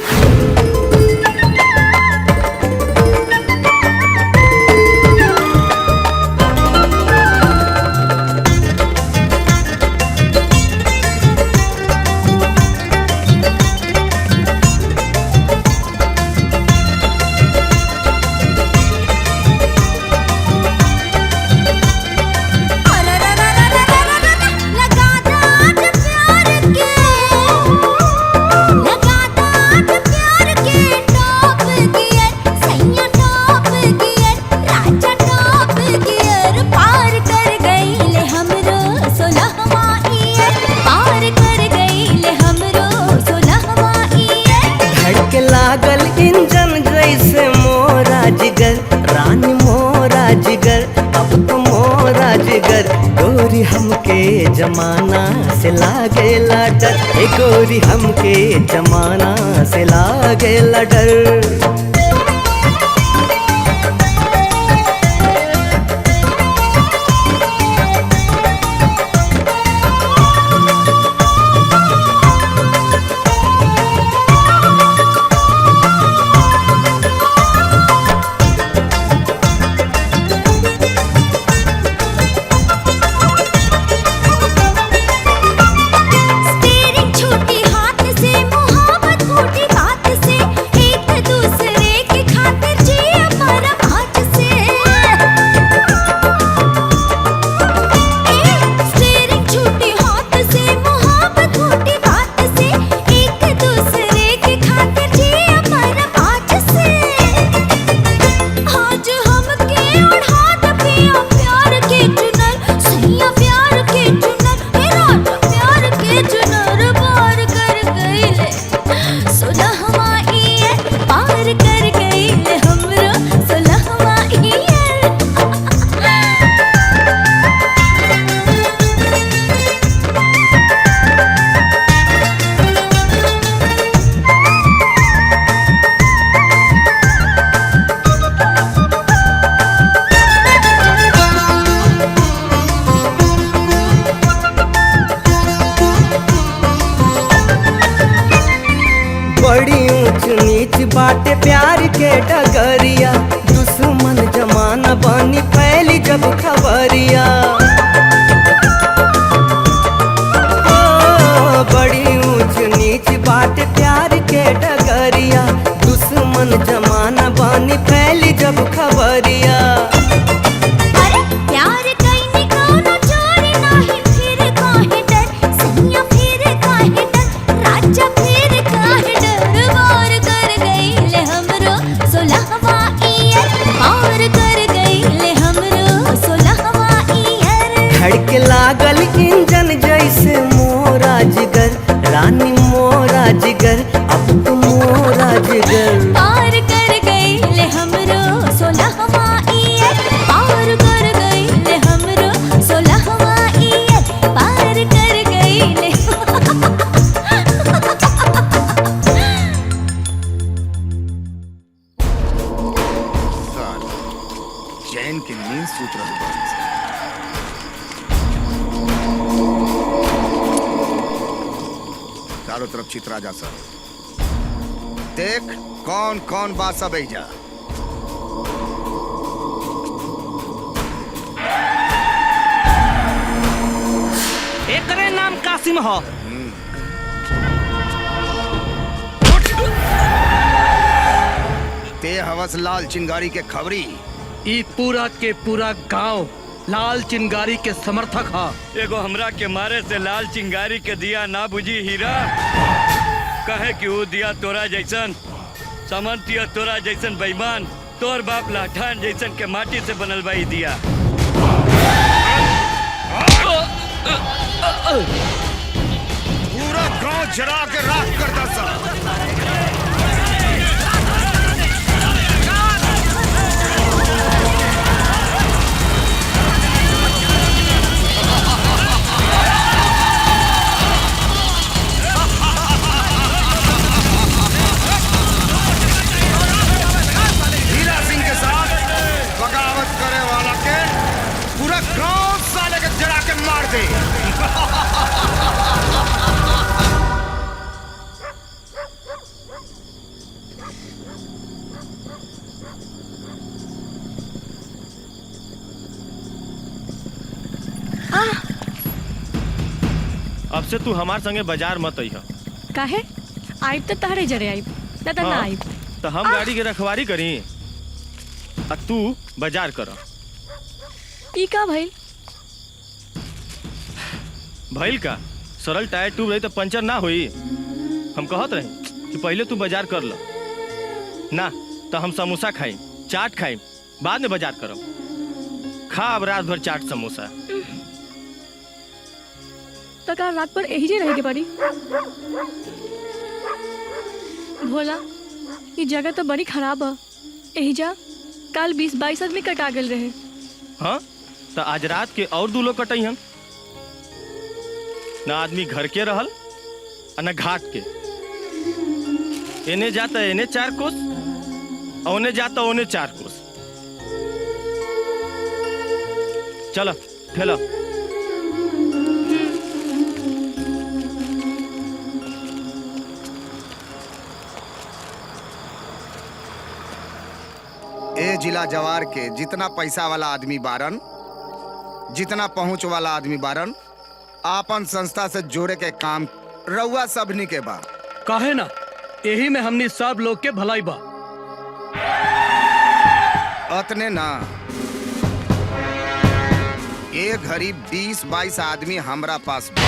लागल इंजन जैसे मोरा जिगर, रानी मोरा जिगर, अब तो मोरा जिगर। गोरी हमके जमाना से लागेला डर, ए गोरी हमके जमाना से लागेला डर। छूटी हाथ से मुहाबत फूटी बात से, एक दूसरे के डगरिया दुश्मन जमाना बानी फैली जब खबरिया बड़ी ऊंच नीच बात प्यार के डगरिया दुश्मन जमाना बानी फैली जब खबरिया अरे प्यार कइने कोनो चोरी नाही फिर काहे डर सैया फिर काहे डर राजा फिर काहे डर वार कर गइले हमरो सोलहवा ईयर पार कर गइले हमरो सोलहवा ईयर धड़के लागल इंजन जैसे मोरा जिगर रानी मोरा जिगर अब तो मोरा जिगर पार कर गइले हमरो सोलहवा ईयर पार कर गइले हमरो सोलहवा ईयर पार कर गइले चैन की नींद सूत रही। चारों तरफ चित्रा जा सर, देख कौन कौन बात सब जा। एकरे नाम कासिम हो। ते हवस लाल चिंगारी के खबरी। ई पूरा के पूरा गांव लाल चिंगारी के समर्थक हा। एगो हमरा के मारे से लाल चिंगारी के दिया ना बुझी हीरा, कहे कि वो दिया तोरा जैसन समंतिया तोरा जैसन बेईमान तोर बाप लाठान जैसन के माटी से बनल बा ई दिया। पूरा गांव जरा के राख कर दसा। हीरा सिंह के साथ बगावत करे वाला के पूरा गांव साले के जरा के मार दे। अब से तू हमार संगे बाजार मत अइह। काहे आइब तो तहरे जरे आइब ना तो ना आइब। तो हम गाड़ी के रखवारी करी आ तू बाजार कर। ई का भइल? भइल का सरल टायर ट्यूब रही तो पंचर ना हुई। हम कहत रही कि पहले तू बाजार कर लो ना तो हम समोसा खाई चाट खाई बाद में बाजार करब। खा अब रात भर चाट समोसा। तो का रात पर यही जे रहे के पड़ी? भोला ये जगह तो बड़ी खराब है। यही जा कल 20-22 आदमी कटा गए रहे। हाँ तो आज रात के और 2 लोग कटई हम। ना आदमी घर के रहल और ना घाट के। एने जाता एने 4 कोस और ओने जाता ओने 4 कोस। चलो ठेलो। ए जिला जवार के जितना पैसा वाला आदमी बारन, जितना पहुंच वाला आदमी बारन, आपन संस्था से जोड़े के काम रउआ सबनी के बा। काहे ना यही में हमनी सब लोग के भलाई बा। अतने ना एक घड़ी 20-22 आदमी हमरा पास बा।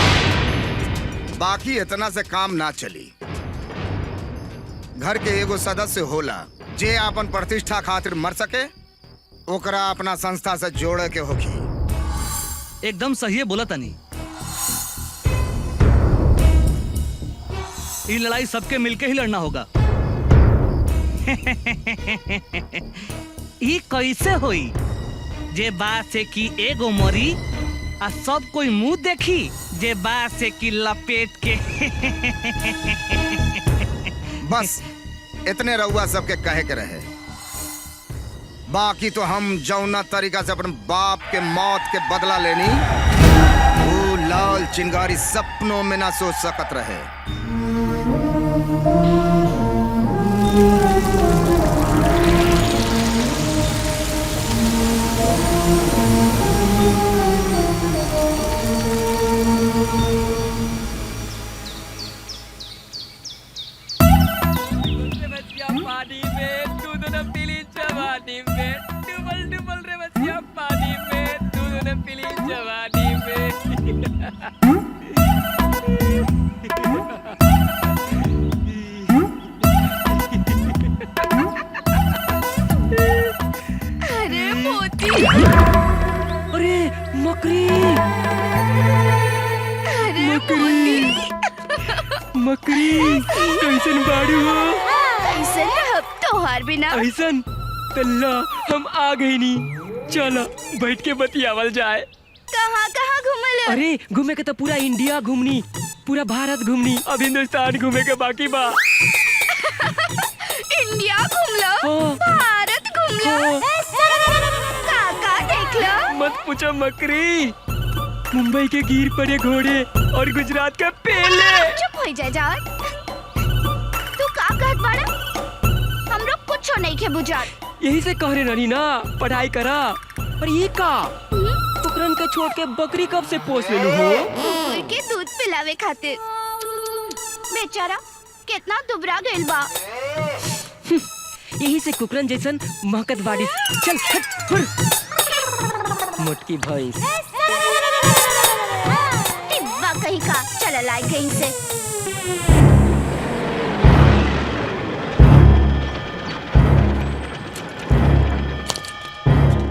बाकी इतना से काम ना चली। घर के एगो सदस्य होला जे आपन प्रतिष्ठा खातिर मर सके, ओकरा अपना संस्था से जोड़े के होखी। एकदम सही है बोला तनी। ये लड़ाई सबके मिलके ही लड़ना होगा। ये कैसे होई जे बात से कि एगो मरी आ सब कोई मुंह देखी जे बात से कि लपेट के। बस इतने रउआ सबके कहे के रहे। बाकी तो हम जौना तरीका से अपन बाप के मौत के बदला लेनी, वो लाल चिंगारी सपनों में ना सोच सकत रहे। न प्लीज जवानी में। अरे मोती, अरे मकरी, अरे मकरी, मकरी कैसन बाड़ू हो? कैसे रहब तोहार बिना? ऐसन तल्ला हम आ गई नी। चलो बैठ के बतियावल जाए। कहाँ कहाँ घूमल? अरे घूमे के तो पूरा इंडिया घूमनी, पूरा भारत घूमनी, अब हिंदुस्तान घूमे के बाकी बा। इंडिया घूमलो, हाँ। भारत घूमलो, का देखलो? मत पूछो मकरी, मुंबई के गिर पड़े घोड़े और गुजरात का पेले। चुप हो जा जान। तू का कहत बाड़ा? हमरो कुछ नहीं के बुझात। यही से कह रहे रही ना पढ़ाई करा। और ये का कुकरन के छोड़ के बकरी कब से पोस लेलू हो? कुकुर के दूध पिलावे खातिर। बेचारा कितना दुबरा गइल बा। यही से कुकरन जैसन महकत बाड़ी। चल हट हुर। मोटकी भैंस। टिब्बा कहीं का, चल लाई कहीं से।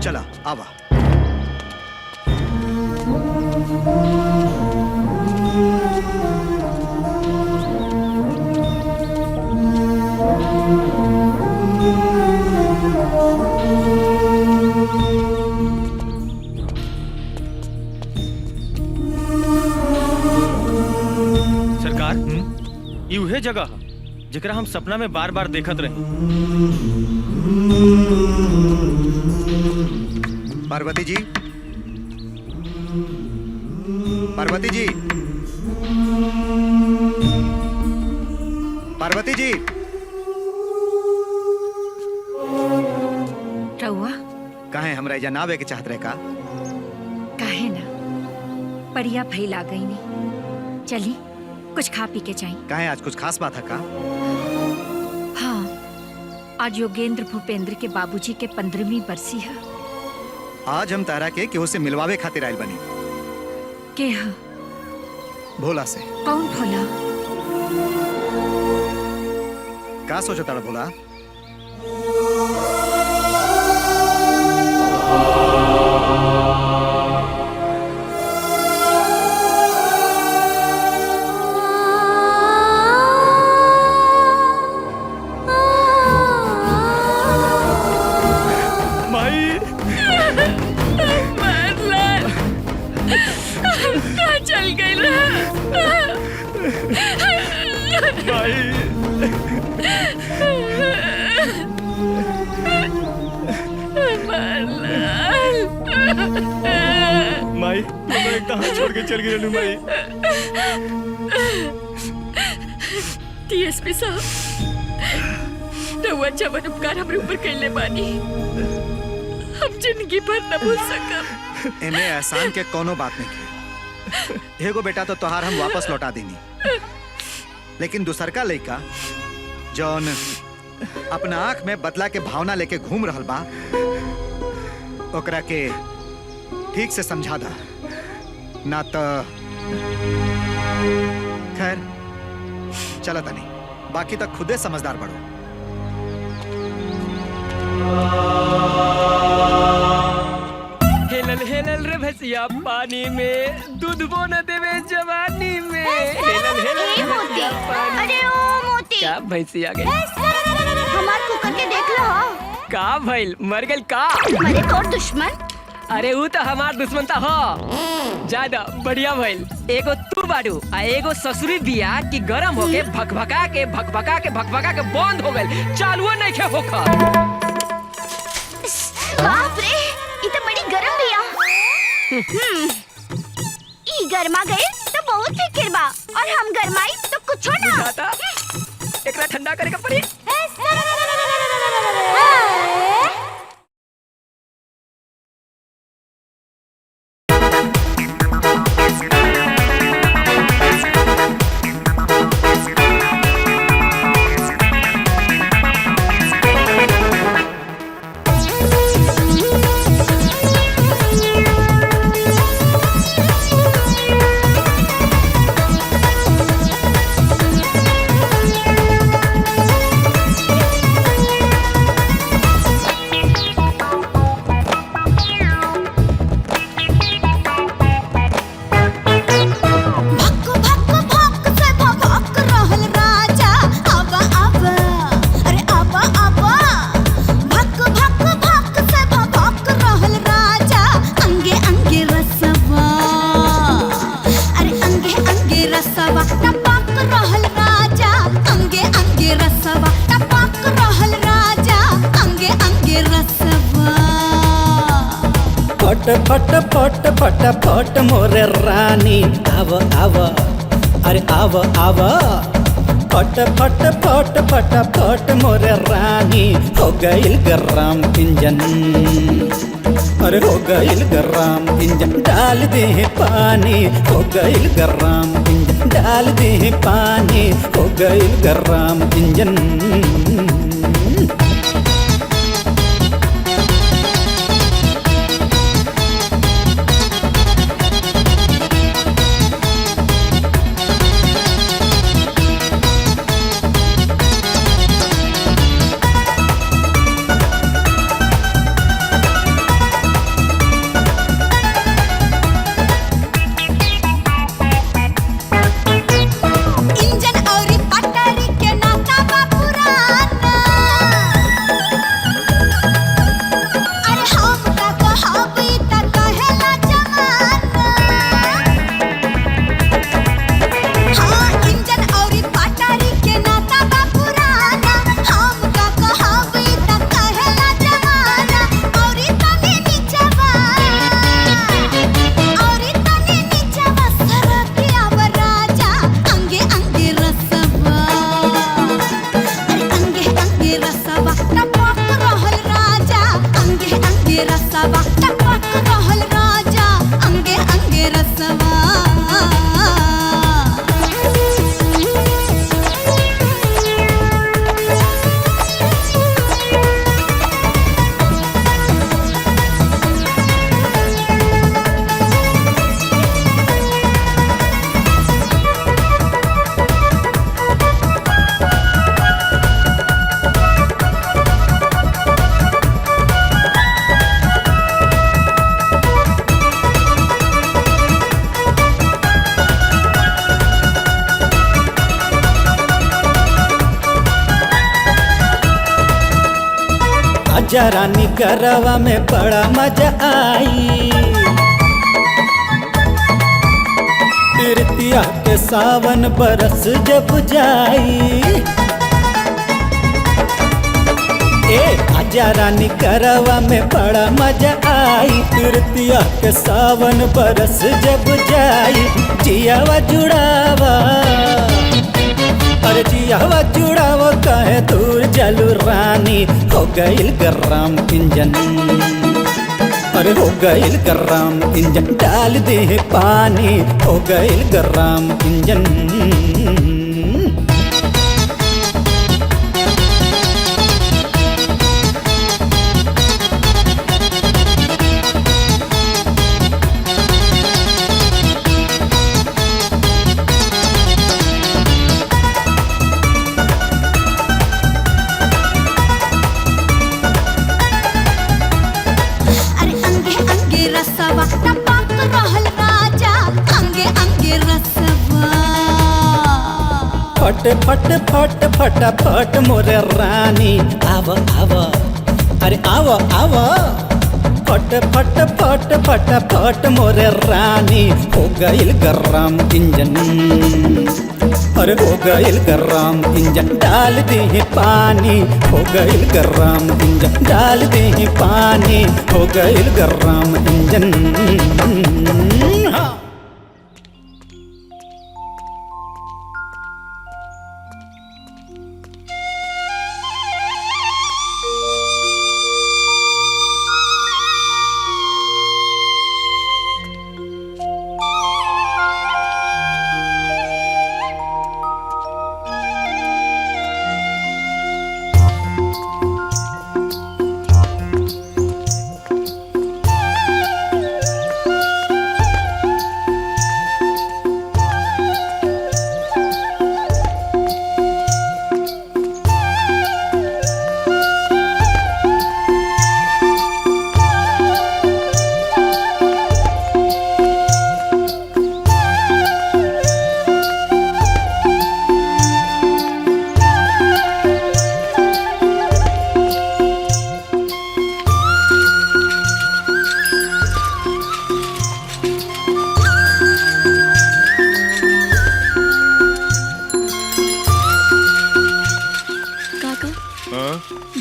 चला आवा। सरकार, ये उहे जगह है जेकरा हम सपना में बार बार देखत रहे। पार्वती जी, पार्वती जी, पार्वती जी। रउआ काहे हमरा एजा ना आवे के चाहत रहे का? काहे ना, बढ़िया भइल आ गई नी। चली कुछ खा पी के जाई। काहे आज कुछ खास बात है का? हाँ, आज योगेंद्र भूपेंद्र के बाबूजी के 15वीं बरसी है। आज हम तारा के केहू से मिलवावे खातिर आइल बनी। के ह? भोला से। कौन भोला? का सोचो तारा भोला? चल गई माई, मैं कहाँ छोड़ के चल गई माई? डीएसपी साहब, रउआ जवन उपकार हमरे ऊपर कइले बानी, हम जिंदगी भर न भूल सकब। एमे एहसान के कोनो बात नहीं की। एगो बेटा तो तोहार हम वापस लौटा देनी, लेकिन दूसर का लड़का जौन अपना आंख में बदला के भावना लेके घूम रहल बा, ओकरा के ठीक से समझा दा, ना तो खैर चला तनी, बाकी तक खुदे समझदार बढ़ो। हेलल हेलल रे भैंसिया पानी में, दूधबो न देवे जवानी में। हेलल हेलल रे भैंसिया पानी। अरे ओ मोती, क्या भैंसिया गई? हमार कुकर के देख लो। का भइल, मर गइल का? मरे तोर दुश्मन? अरे वो तो हमार दुश्मन था। हो ज्यादा बढ़िया भइल। एगो तू बाड़ू आ एगो ससुरी बिया की गरम होके भकभका के बंद हो गइल, चालुओ नहीं खे होखा। बाप रे, ये तो बड़ी गरम बिया। ई गरमा गए तो बहुत फिकिर बा, और हम गरमाई तो कुछो ना। बुझाता एकरा ठंडा करे के पड़ी। फट फट फट फट फट मोरे रानी आव आव अरे आव आव फट फट फट फट फट मोरे रानी हो गईल गरम इंजन अरे हो गईल गरम इंजन डाल दे पानी हो गईल गरम इंजन डाल दे पानी हो गईल गरम इंजन आजा रानी गरवा में बड़ा मजा आई प्रीतिया के सावन बरस जब जाई ए आजा रानी गरवा में बड़ा मजा आई प्रीतिया के सावन बरस जब जाई जियावा जुड़ावा अरे जियावा जुड़ावा कहे दूर जलू रानी हो गईल गरम इंजन अरे हो गईल गरम इंजन डाल दे पानी हो गईल गरम इंजन फट फट फट फट फट मोरे रानी आव आव अरे आव आव फट फट फट फट फट मोरे रानी हो गईल गरम इंजन अरे हो गईल गरम इंजन डाल दे पानी हो गईल गरम इंजन डाल दे पानी हो गईल गरम इंजन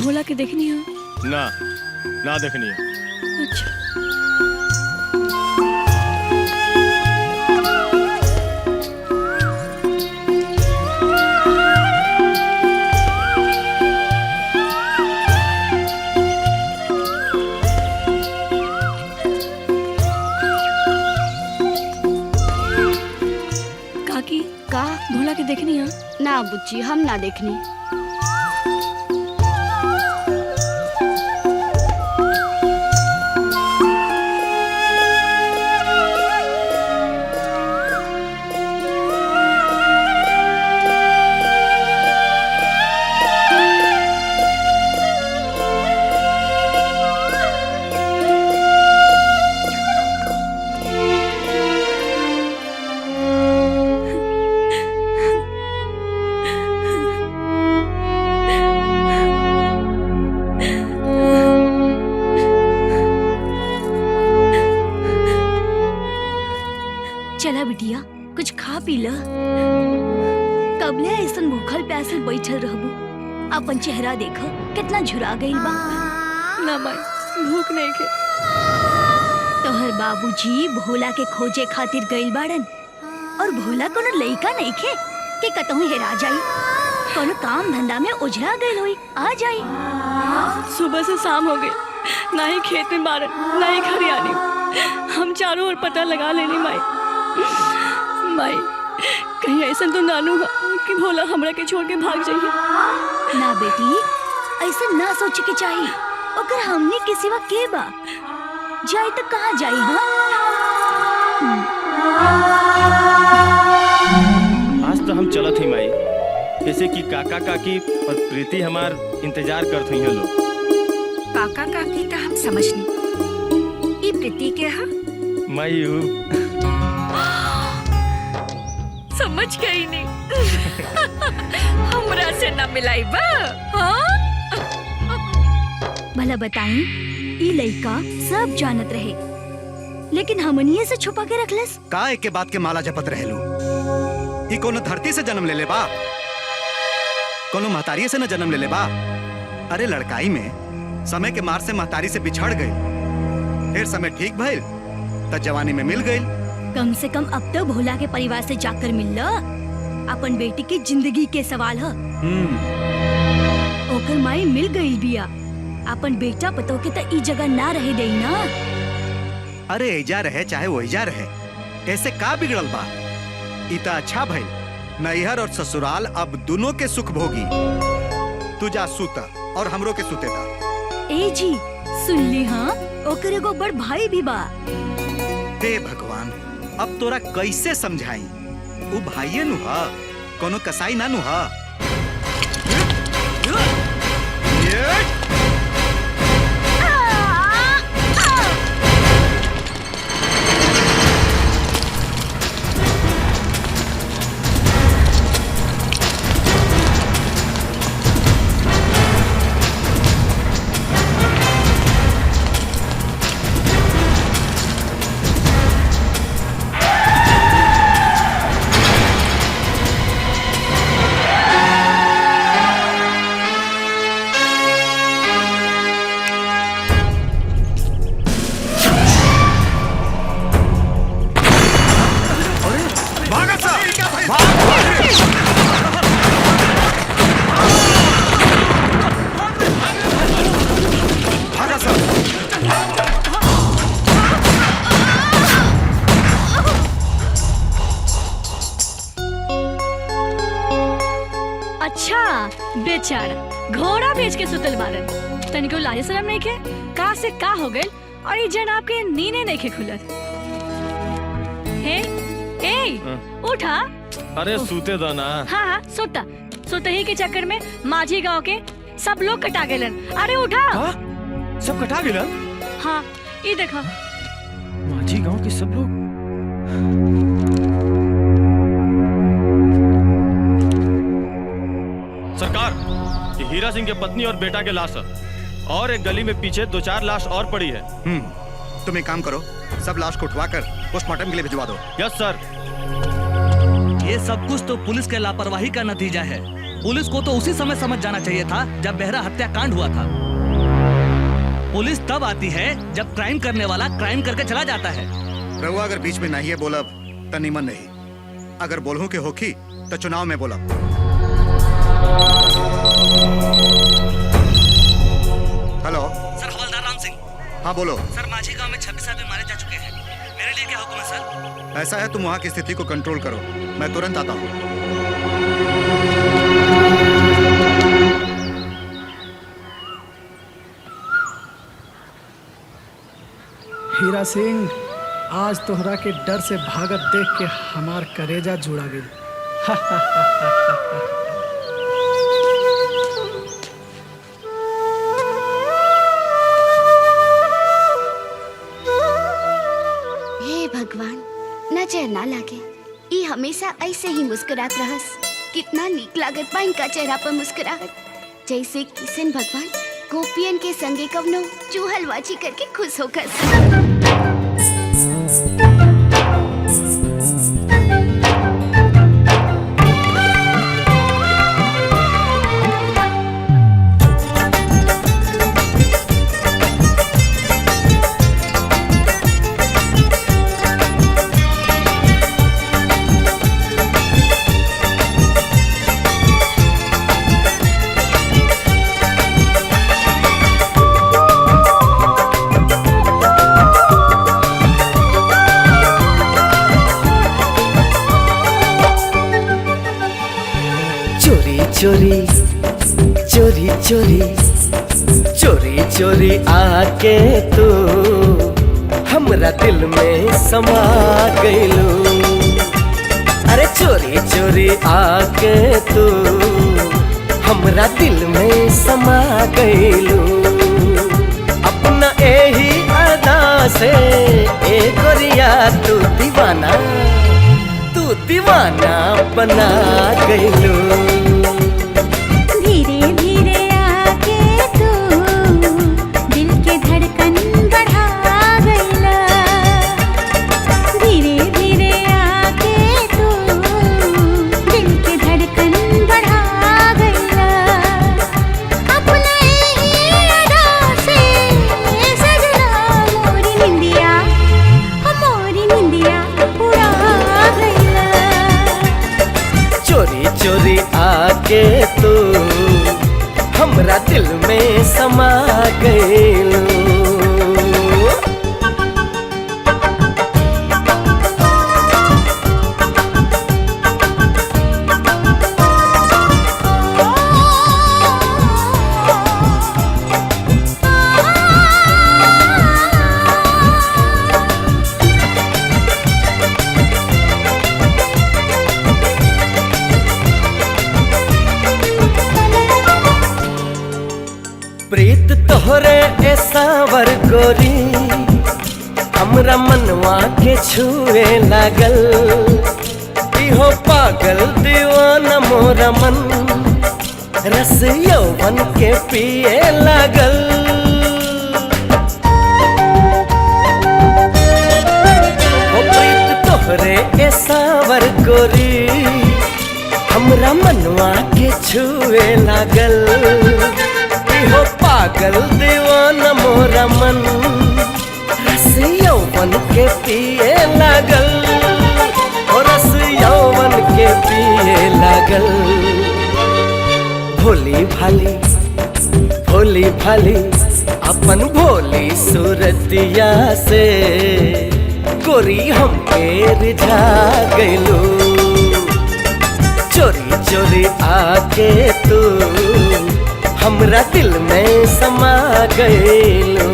भोला के देखनी हो ना ना देखनी है। अच्छा भोला के देखनी है? ना बुच्ची, हम ना देखनी। चला बिटिया, कुछ खा पी ल। कबले ऐसन भूखल प्यासल बैठल रहबू? अपन चेहरा देख, कितना झुरा गइल बा। ना माई, भूख नहीं के। तोहर बाबूजी भोला के खोजे खातिर गइल बाड़न, और भोला कोनो लइका नहीं खे कि कतहु हेरा जाई। कोनो काम धंधा में उजड़ा गइल होई, आ जाई। सुबह से शाम हो गई, ना ही खेत में बारन, ना ही खरियानी। हम चारों ओर पता लगा लेनी माई। माई, कहीं ऐसा तो नानू कि भोला हमरा के छोड़ के भाग जाइए। ना बेटी, ऐसा ना सोचे के चाहिए। अगर हमने के सिवा के बा जाए तो कहाँ जाए? आज तो हम चलत ही माई, जैसे कि काका काकी और प्रीति हमार इंतजार करत हुई लोग। काका काकी तो हम समझनी, ई प्रीति के हा? माई समझ गई नहीं। हमरा से ना मिलाई बा। हाँ? भला बताई, ई लइका सब जानत रहे, लेकिन हमनिए से छुपा के रखलस। का एक के बात के माला जपत रहेलू? ई कोनो धरती से जन्म ले ले बा? कोनो महतारी से न जन्म ले ले बा? अरे लड़काई में समय के मार से महतारी से बिछड़ गई, फिर समय ठीक भइल त जवानी में मिल गई। कम से कम अब तो भोला के परिवार से जाकर मिल ल। अपन बेटी की जिंदगी के सवाल है। ओकर माई मिल गई बिया। अपन बेटा पतो के त ई जगह ना रहे देई ना। अरे एजा रहे चाहे वो एजा रहे, ऐसे का बिगड़ल बा? ई त अच्छा भइल, नैहर और ससुराल अब दोनों के सुख भोगी। तू जा सूता और हमरो के सूते दा। ए जी सुन ली, हाँ ओकर एगो बड़ भाई भी बा। हे भगवान, अब तोरा कैसे समझाई? वो भाइये नु हा, कोनो कसाई ना नु हा। बेचारा घोड़ा बेच के सुतल बारन, तनिको लाज शरम नहीं के। का से का हो गइल और ये जनाब के नीने नहीं के खुलत। हे ए उठा। अरे सूते दो ना। हाँ सोता सोते ही के चक्कर में माझी गांव के सब लोग कटा गेलन। अरे उठा। सब कटा गेलन? हाँ ये देखा, माझी गांव के सब लोग। सरकार, ये हीरा सिंह के पत्नी और बेटा के लाश है, और एक गली में पीछे 2-4 लाश और पड़ी है। तुम एक काम करो, सब लाश को उठवा कर पोस्टमार्टम के लिए भिजवा दो। यस सर। ये सब कुछ तो पुलिस के लापरवाही का नतीजा है। पुलिस को तो उसी समय समझ जाना चाहिए था जब बेहरा हत्याकांड हुआ था। पुलिस तब आती है जब क्राइम करने वाला क्राइम करके चला जाता है। रहुआ अगर बीच में नहीं है बोलब तो निमन नहीं, अगर बोलूं के होखी तो चुनाव में बोलब। हेलो सर, हवलदार राम सिंह। हाँ बोलो। सर, माझी गांव में 26 आदमी मारे जा चुके हैं। मेरे बोलिए क्या हुक्म है सर? ऐसा है, तुम वहां की स्थिति को कंट्रोल करो, मैं तुरंत आता हूँ। हीरा सिंह, आज तोहरा के डर से भागत देख के हमार करेजा जुड़ा गई। हे भगवान, नजर ना लागे, ये हमेशा ऐसे ही मुस्कुरात रहस। कितना नीक लागत बा इनका चेहरा पर मुस्कुराहट, जैसे किशन भगवान गोपियन के संगे कवनो चूहलबाजी करके खुश होकर। चोरी चोरी चोरी चोरी चोरी आके तू हमरा दिल में समा गइलू। अरे चोरी चोरी आके तू हमरा दिल में समा गइलू। अपना यही अदा से ए गोरिया तू दीवाना बना गइलू। धीरे धीरे आके तू दिल के धड़कन बढ़ा गइला। धीरे धीरे आके तू दिल के धड़कन बढ़ा गइला। अपना ही अदा से सजना मोरी निंदिया उड़ा गइला। चोरी चोरी आके तू हमरा दिल में समा गइलू। प्रीत तोहरे ए सावर गोरी हमरा मनवा के छुए लागल। इहो पागल दीवाना मोरा मन रस यौवन के पिए लागल। ओ प्रीत तोहरे ए सावर गोरी हमरा मनवा के छुए लागल। हो पागल दीवाना मोरा मन रस यौवन के पिए लागल। ओ रस यौवन के पिए लागल। भोली भाली अपन भोली सूरतिया से गोरी हमके रिझा गइलू। चोरी चोरी आके तू हमरा दिल में समा गइलू।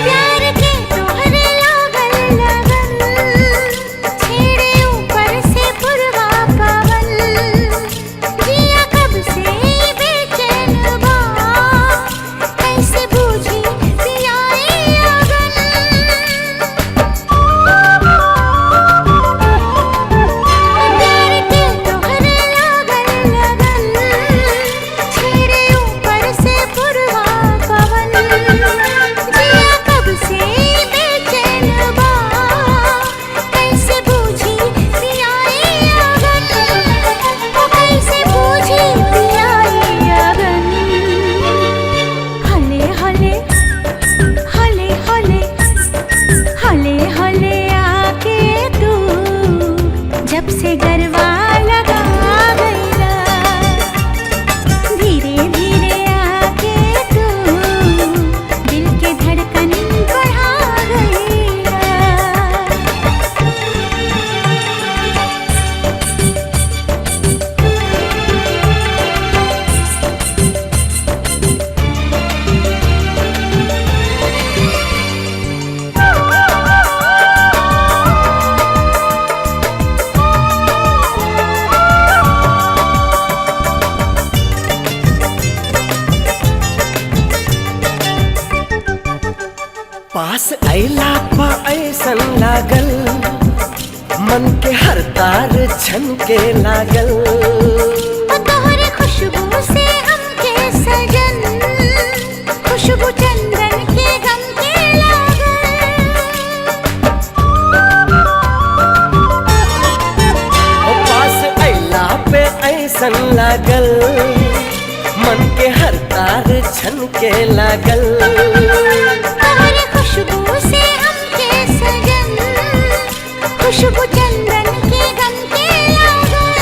प्यार के तोहरे ला से गरबा लगा गईला धीरे धीरे आके तू दिल के धड़कन बढ़ा गईला पास अइला पा ऐसन लागल मन के हर तार छन के लागल तोहरे खुशबू से हमके सजन खुशबू चंदन के गम के ओ पास अइला पे ऐसन लागल मन के हर तार छन के लागल तोहरे खुशबू से हमके सजन खुशबू चंदन के गम के लागल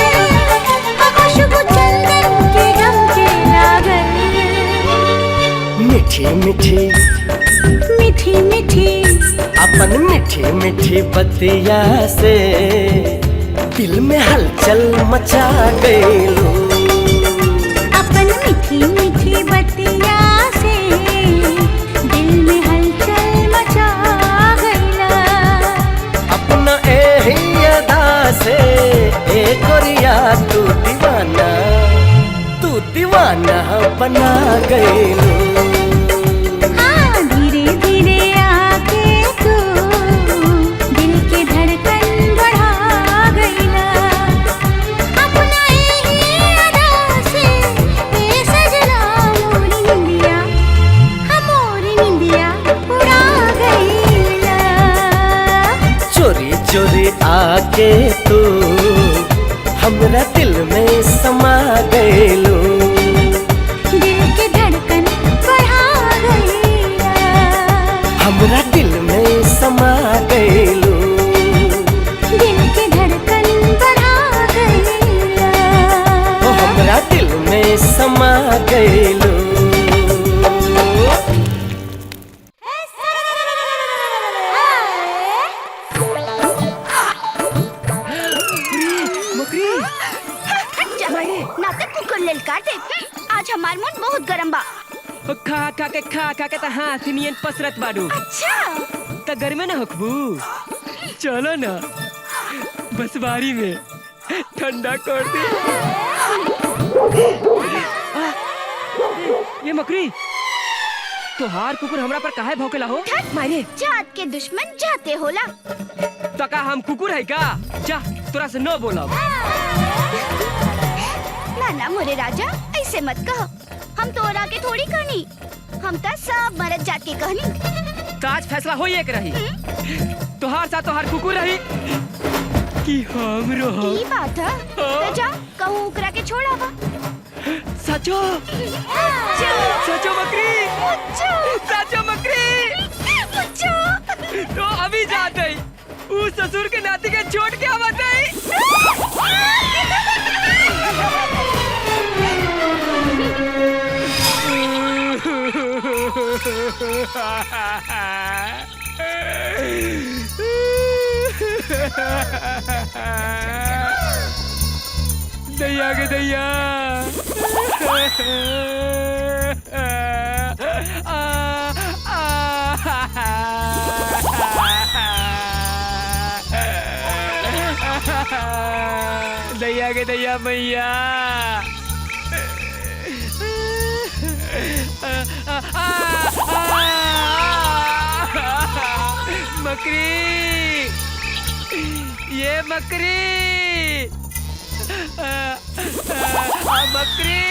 खुशबू चंदन के गम के लागल मीठी मीठी मीठी मीठी अपन मीठी मीठी बतिया से दिल में हलचल मचा गईलू अपन मीठी मीठी बतिया से दिल में हलचल मचा गईला अपना एही अदा से एक गोरिया तू दीवाना बना गईलू हाँ धीरे धीरे आके तू दिल के धड़कन बढ़ा गईला अपना एही अदा से ए सजना मोरी निंदिया मोरी निंदिया उड़ा गईला चोरी चोरी आके तू हमरा दिल में समा गईलू दिल के धड़कन बढ़ा गईला हमरा दिल में समा गईलू दिल के धड़कन बढ़ा गईला ओ हमरा दिल में समा गईलू नाटक कुकर लेल काटे आज हमार मन बहुत गरम बा खा खा के त हाथ नियन पसरत बाडू अच्छा त गर्मे न हकबू चलो ना बस बारी में ठंडा कर दे ये मकरी तोहार कुकुर हमरा पर काहे भौंकेला हो मारे जात के दुश्मन जाते होला तो का हम कुकुर है का जा तोरा से न बोलब ना मोरे राजा ऐसे मत कहो हम तोरा के थोड़ी कहनी हम तो सब मरद जात के कहनी तो आज फैसला हो एक रही तोहार साथ तोहार कुकुर रही कि हम रहो ई बात है तो जा कहूँ उकरा के छोड़ावा सचो सचो मकरी सचो मकरी तो अभी जाते उस ससुर के नाती के छोड़ के आ दैया के दैया दैया के दैया मैया मकरी ये मकरी मकरी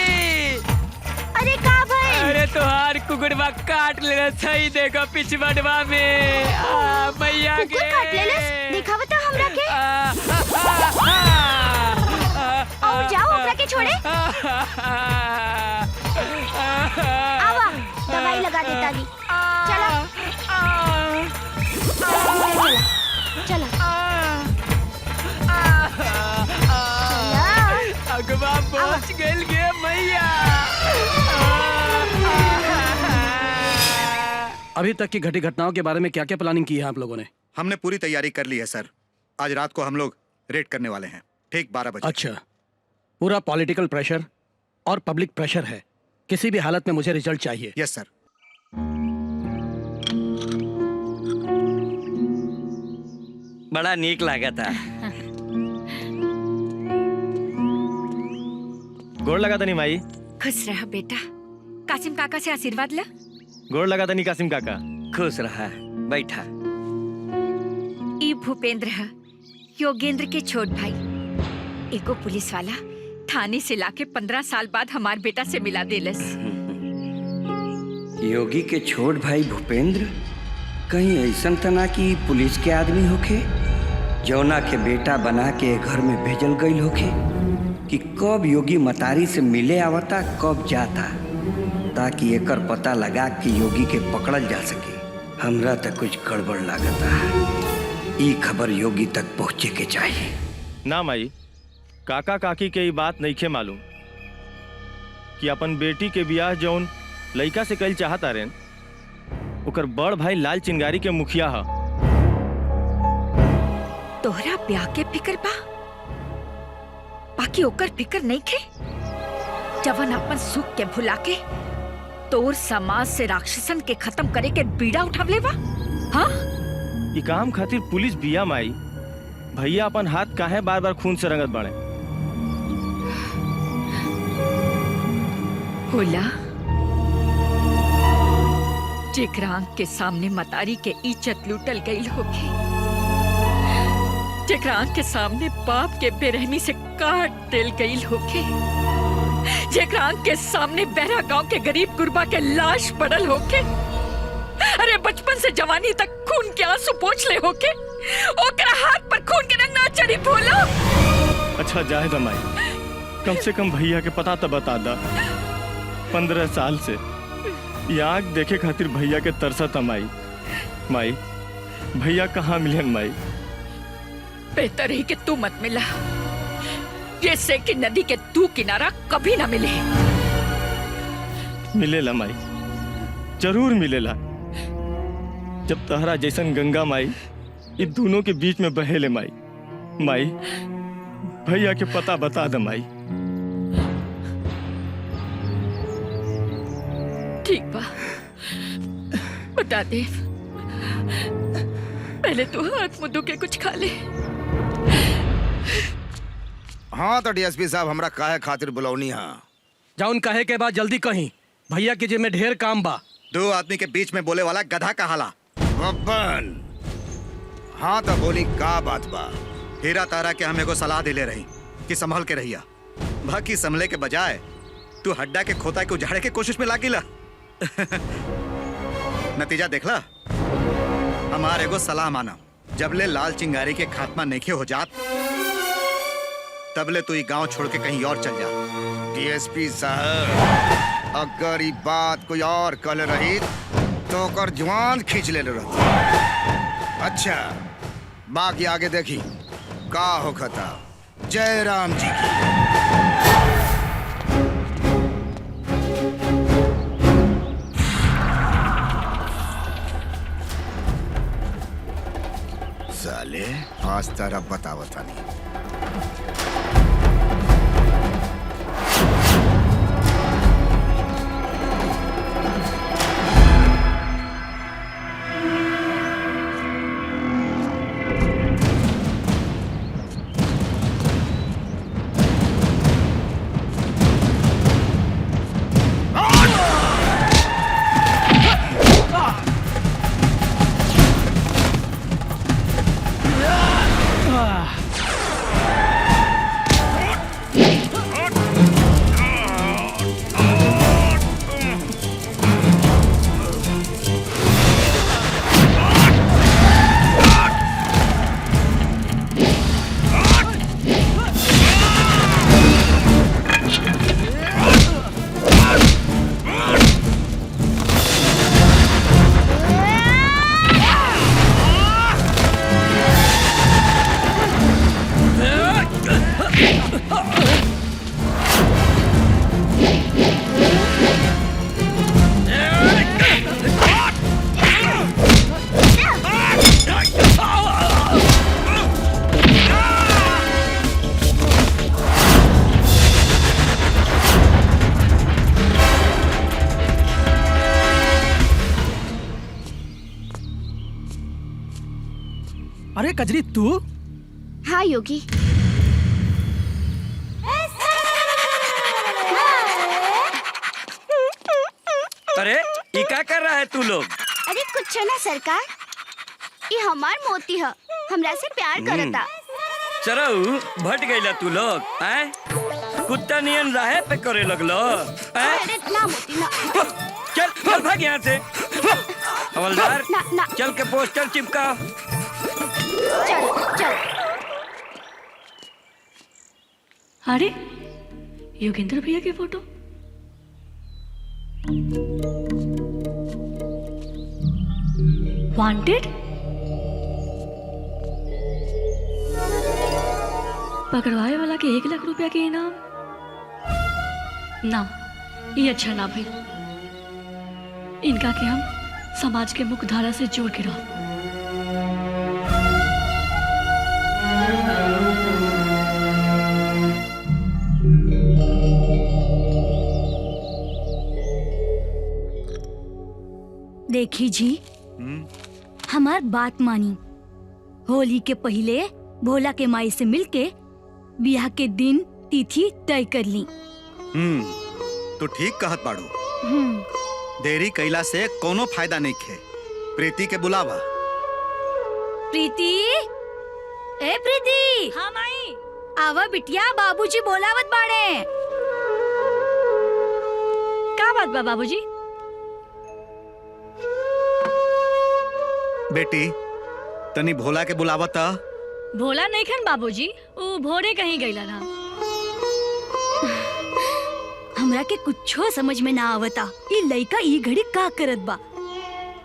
अरे का भाई अरे तोहार कुकुरवा काट लेना सही देखो पिछवड़वा में मैया के काट ले दिखावा तो हमरा के और जाओ हमरा के छोड़े आवा दवाई लगा देता ली चला चला बच गइल गे मैया। अभी तक की घटी घटनाओं के बारे में क्या क्या प्लानिंग की है आप लोगों ने? हमने पूरी तैयारी कर ली है सर। आज रात को हम लोग रेड करने वाले हैं, ठीक 12 बजे। अच्छा, पूरा पॉलिटिकल प्रेशर और पब्लिक प्रेशर है। किसी भी हालत में मुझे रिजल्ट चाहिए। यस सर। बड़ा नीक लागा था। गोड़ लगा तनी माई। खुश रह बेटा। कासिम काका से आशीर्वाद ला। गोड़ लगा तनी कासिम काका। खुश रहा, बैठा। ई भूपेंद्र है, योगेंद्र के छोट भाई। एको पुलिस वाला थाने से लाके 15 साल बाद हमार बेटा से मिला देलस। योगी के छोट भाई भूपेंद्र कहीं ऐसन तना कि पुलिस के आदमी होखे, जौना के बेटा बना के घर में भेजल गई होखे कि कब योगी मतारी से मिले आवता कब जाता, ताकि एकर पता लगा कि योगी के पकड़ल जा सके। हमरा तक कुछ गड़बड़ लागता। ई खबर योगी तक पहुँचे के चाहिए। ना माई, काका काकी के ये बात नइखे मालूम कि अपन बेटी के बियाह जौन लइका से कल चाहता रेन, ओकर बड़ भाई लाल चिंगारी के मुखिया हा। तोहरा ब्याह के फिक्र बा, बाकी ओकर फिक्र नहीं खे। जवन अपन सुख के भुला के तोर समाज से राक्षसन के खत्म करे के बीड़ा उठावले बा। हाँ, ई काम खातिर पुलिस बिया माई। भैया अपन हाथ काहे बार बार खून से रंगत बाड़े? होला जेकरा आंख के सामने मतारी के इज्जत लूटल गई होगी, जेकरा आंख के सामने बाप के बेरहमी से काट दिल गई होगी, जेकरा आंख के सामने बहरा गांव के गरीब गुरबा के लाश पड़ल होके, अरे बचपन से जवानी तक खून के आंसू पोंछ ले होके, ओकरा हाथ पर खून के रंग ना चढ़ी भोला। अच्छा जाहे दा माई, कम से कम भैया के पता तो बता दा। 15 साल से ये आँख देखे खातिर भैया के तरसत माई। माई, भैया कहाँ मिलन माई? बेहतर ही कि तू मत मिला, ये से कि नदी के तू किनारा कभी ना मिले। मिलेला माई, जरूर मिलेला। जब तहरा जैसन गंगा माई ये दोनों के बीच में बहेले माई। माई, भैया के पता बता दे माई। ठीक बा, बता दे। पहले तू हाथ मुंह धो के कुछ खा ले। हाँ तो डीएसपी साहब, हमरा काहे खातिर बुलौनी है? जाउन कहे के बाद जल्दी कहीं, भैया के जेब में ढेर काम बा। 2 आदमी के बीच में बोले वाला गधा कहाला। बब्बन, हाँ तो बोली का बात बा? हीरा तारा के हम एगो सलाह दिले रही कि संभल के रहिया। बाकी संभले के बजाय तू हड्डा के खोता के उजाड़े के कोशिश में लागिला। नतीजा देखला। हमारे एगो सलाह माना, जबले लाल चिंगारी के खात्मा नहीं हो जात, तबले तू ये गांव छोड़ के कहीं और चल जा। डीएसपी साहब, अगर ये बात कोई और कल रही तो ओकर जुआन खींच ले रहती। अच्छा, बाकी आगे देखी का होखता। जय राम जी की। साले आज तारा बतावता नहीं। कजरी तू? हाँ योगी। अरे ये क्या कर रहा है तू लोग? अरे कुछ ना सरकार, ये हमार मोती है, हमरा से प्यार करता। चरऊ भट गईला तू लोग, हैं? कुत्ता नियन राहे पे करे लगलो, हैं? अरे ना मोती ना। चल चल भाग यहाँ से। हवलदार ना, ना। चल के पोस्टर चिपका। चल चल। अरे योगेंद्र भैया की फोटो। वांटेड, पकड़वाए वाला के 1 लाख रुपया के इनाम। ना, ये अच्छा ना भाई। इनका के हम समाज के मुख्य धारा से जोड़ के रहो। देखी जी, हमार बात मानी। होली के पहले भोला के माई से मिलके बियाह के दिन तिथि तय कर ली। तो ठीक कहत बाड़ू। देरी कैला से कोनो फायदा नहीं खे। प्रीति के बुलावा। प्रीति, ए प्रीति। हाँ माई। आवा बिटिया, बाबूजी बोलावत बाड़े। का बात बा बाबूजी? बेटी तनी भोला के बुलावता। भोला नहीं खन बाबूजी, वो भोरे कहीं गईला ना। हमरा के कुछो समझ में ना आवता। ये लड़का ई घड़ी का करत बा?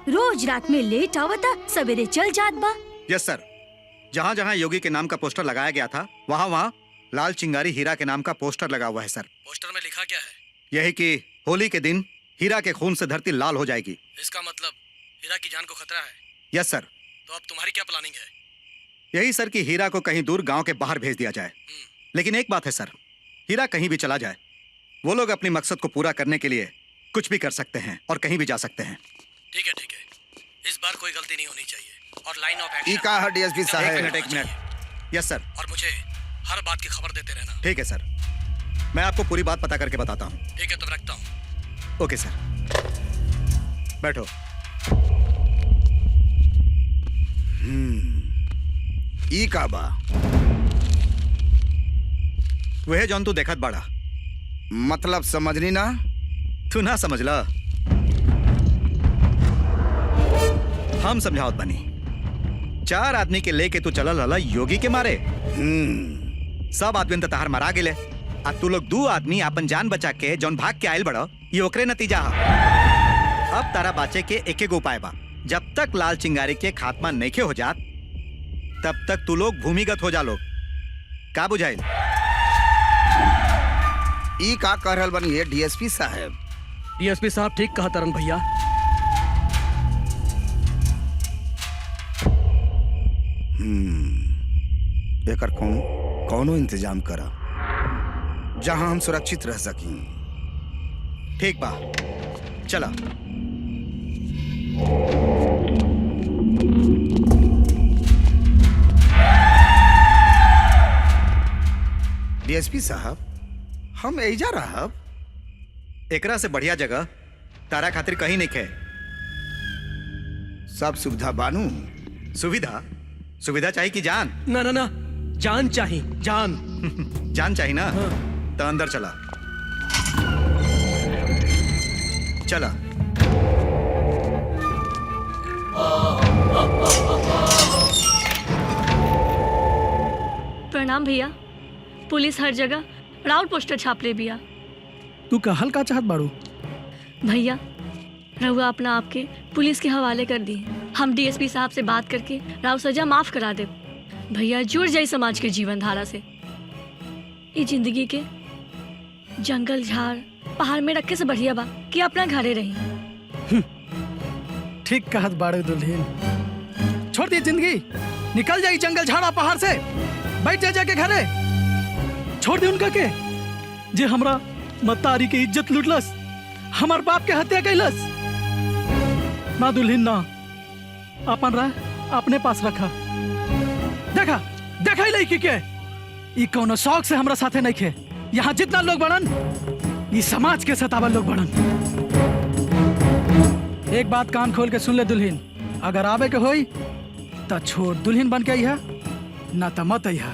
रोज रात में लेट आवता, सवेरे चल जात बा। यस सर। जहाँ जहाँ योगी के नाम का पोस्टर लगाया गया था, वहाँ वहाँ लाल चिंगारी हीरा के नाम का पोस्टर लगा हुआ है सर। पोस्टर में लिखा क्या है? यही कि होली के दिन हीरा के खून से धरती लाल हो जाएगी। इसका मतलब हीरा की जान को खतरा है। यस सर। तो अब तुम्हारी क्या प्लानिंग है? यही सर कि हीरा को कहीं दूर गांव के बाहर भेज दिया जाए। लेकिन एक बात है सर, हीरा कहीं भी चला जाए, वो लोग अपनी मकसद को पूरा करने के लिए कुछ भी कर सकते हैं और कहीं भी जा सकते हैं। ठीक है ठीक है, इस बार कोई गलती नहीं होनी चाहिए और लाइन ऑफ एक्शन। ई का है डीएसपी साहब? एक मिनट। यस सर। और मुझे हर बात की खबर देते रहना। ठीक है सर, मैं आपको पूरी बात पता करके बताता हूँ। ठीक है, तो रखता हूँ। ओके सर, बैठो। ई का बा? वह जौन तू देखत बाड़ा। मतलब समझनी ना? तू ना समझला, हम समझावत बनी। 4 आदमी के लेके तू चलल हला योगी के मारे। सब आदमी तहार मरा गेले। आ तू लोग 2 आदमी अपन जान बचा के जौन भाग के आयल बड़ा, ये ओकरे नतीजा है। अब तारा बाचे के एक एक उपाय बा। जब तक लाल चिंगारी के खात्मा नइखे हो जात, तब तक तू लोग भूमिगत हो जा लोग। का बुझाइल? ई का कह रहल बनी है डीएसपी साहब? डीएसपी साहब ठीक कहा तरन भैया। एकर कौनो इंतजाम करा जहां हम सुरक्षित रह सकी। ठीक बा, चला। डीएसपी साहब, हम एजा रहब। एकरा से बढ़िया जगह तारा खातिर कहीं नहीं खे। सब सुविधा बानू? सुविधा चाहिए कि जान? ना ना ना, जान चाहिए, जान। जान चाहिए ना? तो अंदर चला। चला। प्रणाम भैया। पुलिस हर जगह राउट पोस्टर छाप ले बिया। तू कहल का चाहत बाड़ू? भैया रहुआ अपना आपके पुलिस के हवाले कर दी। हम डीएसपी साहब से बात करके राव सजा माफ करा दे। भैया जुड़ जाए समाज के जीवन धारा से। ये जिंदगी के जंगल झाड़ पहाड़ में रखे से बढ़िया बा कि अपना घरे रही। ठीक कहत बाड़ू दुल्हन। छोड़ दी जिंदगी, निकल जाई जंगल झाड़ा पहाड़ से, बैठ जा जाके घरे। छोड़ दे उनका के जे हमरा मतारी के इज्जत लूटलस, हमार बाप के हत्या कैलस। ना दुल्हन ना, अपन राह अपने पास रखा। देखा देखा ही लड़की के ई कोनो शौक से हमरा साथे नहीं खे। यहाँ जितना लोग बढ़न ई समाज के सतावल लोग बढ़न। एक बात कान खोल के सुन ले दुल्हीन, अगर आवे के होई तो छोड़ दुल्हीन बन के अइहा, ना तो मत अइहा।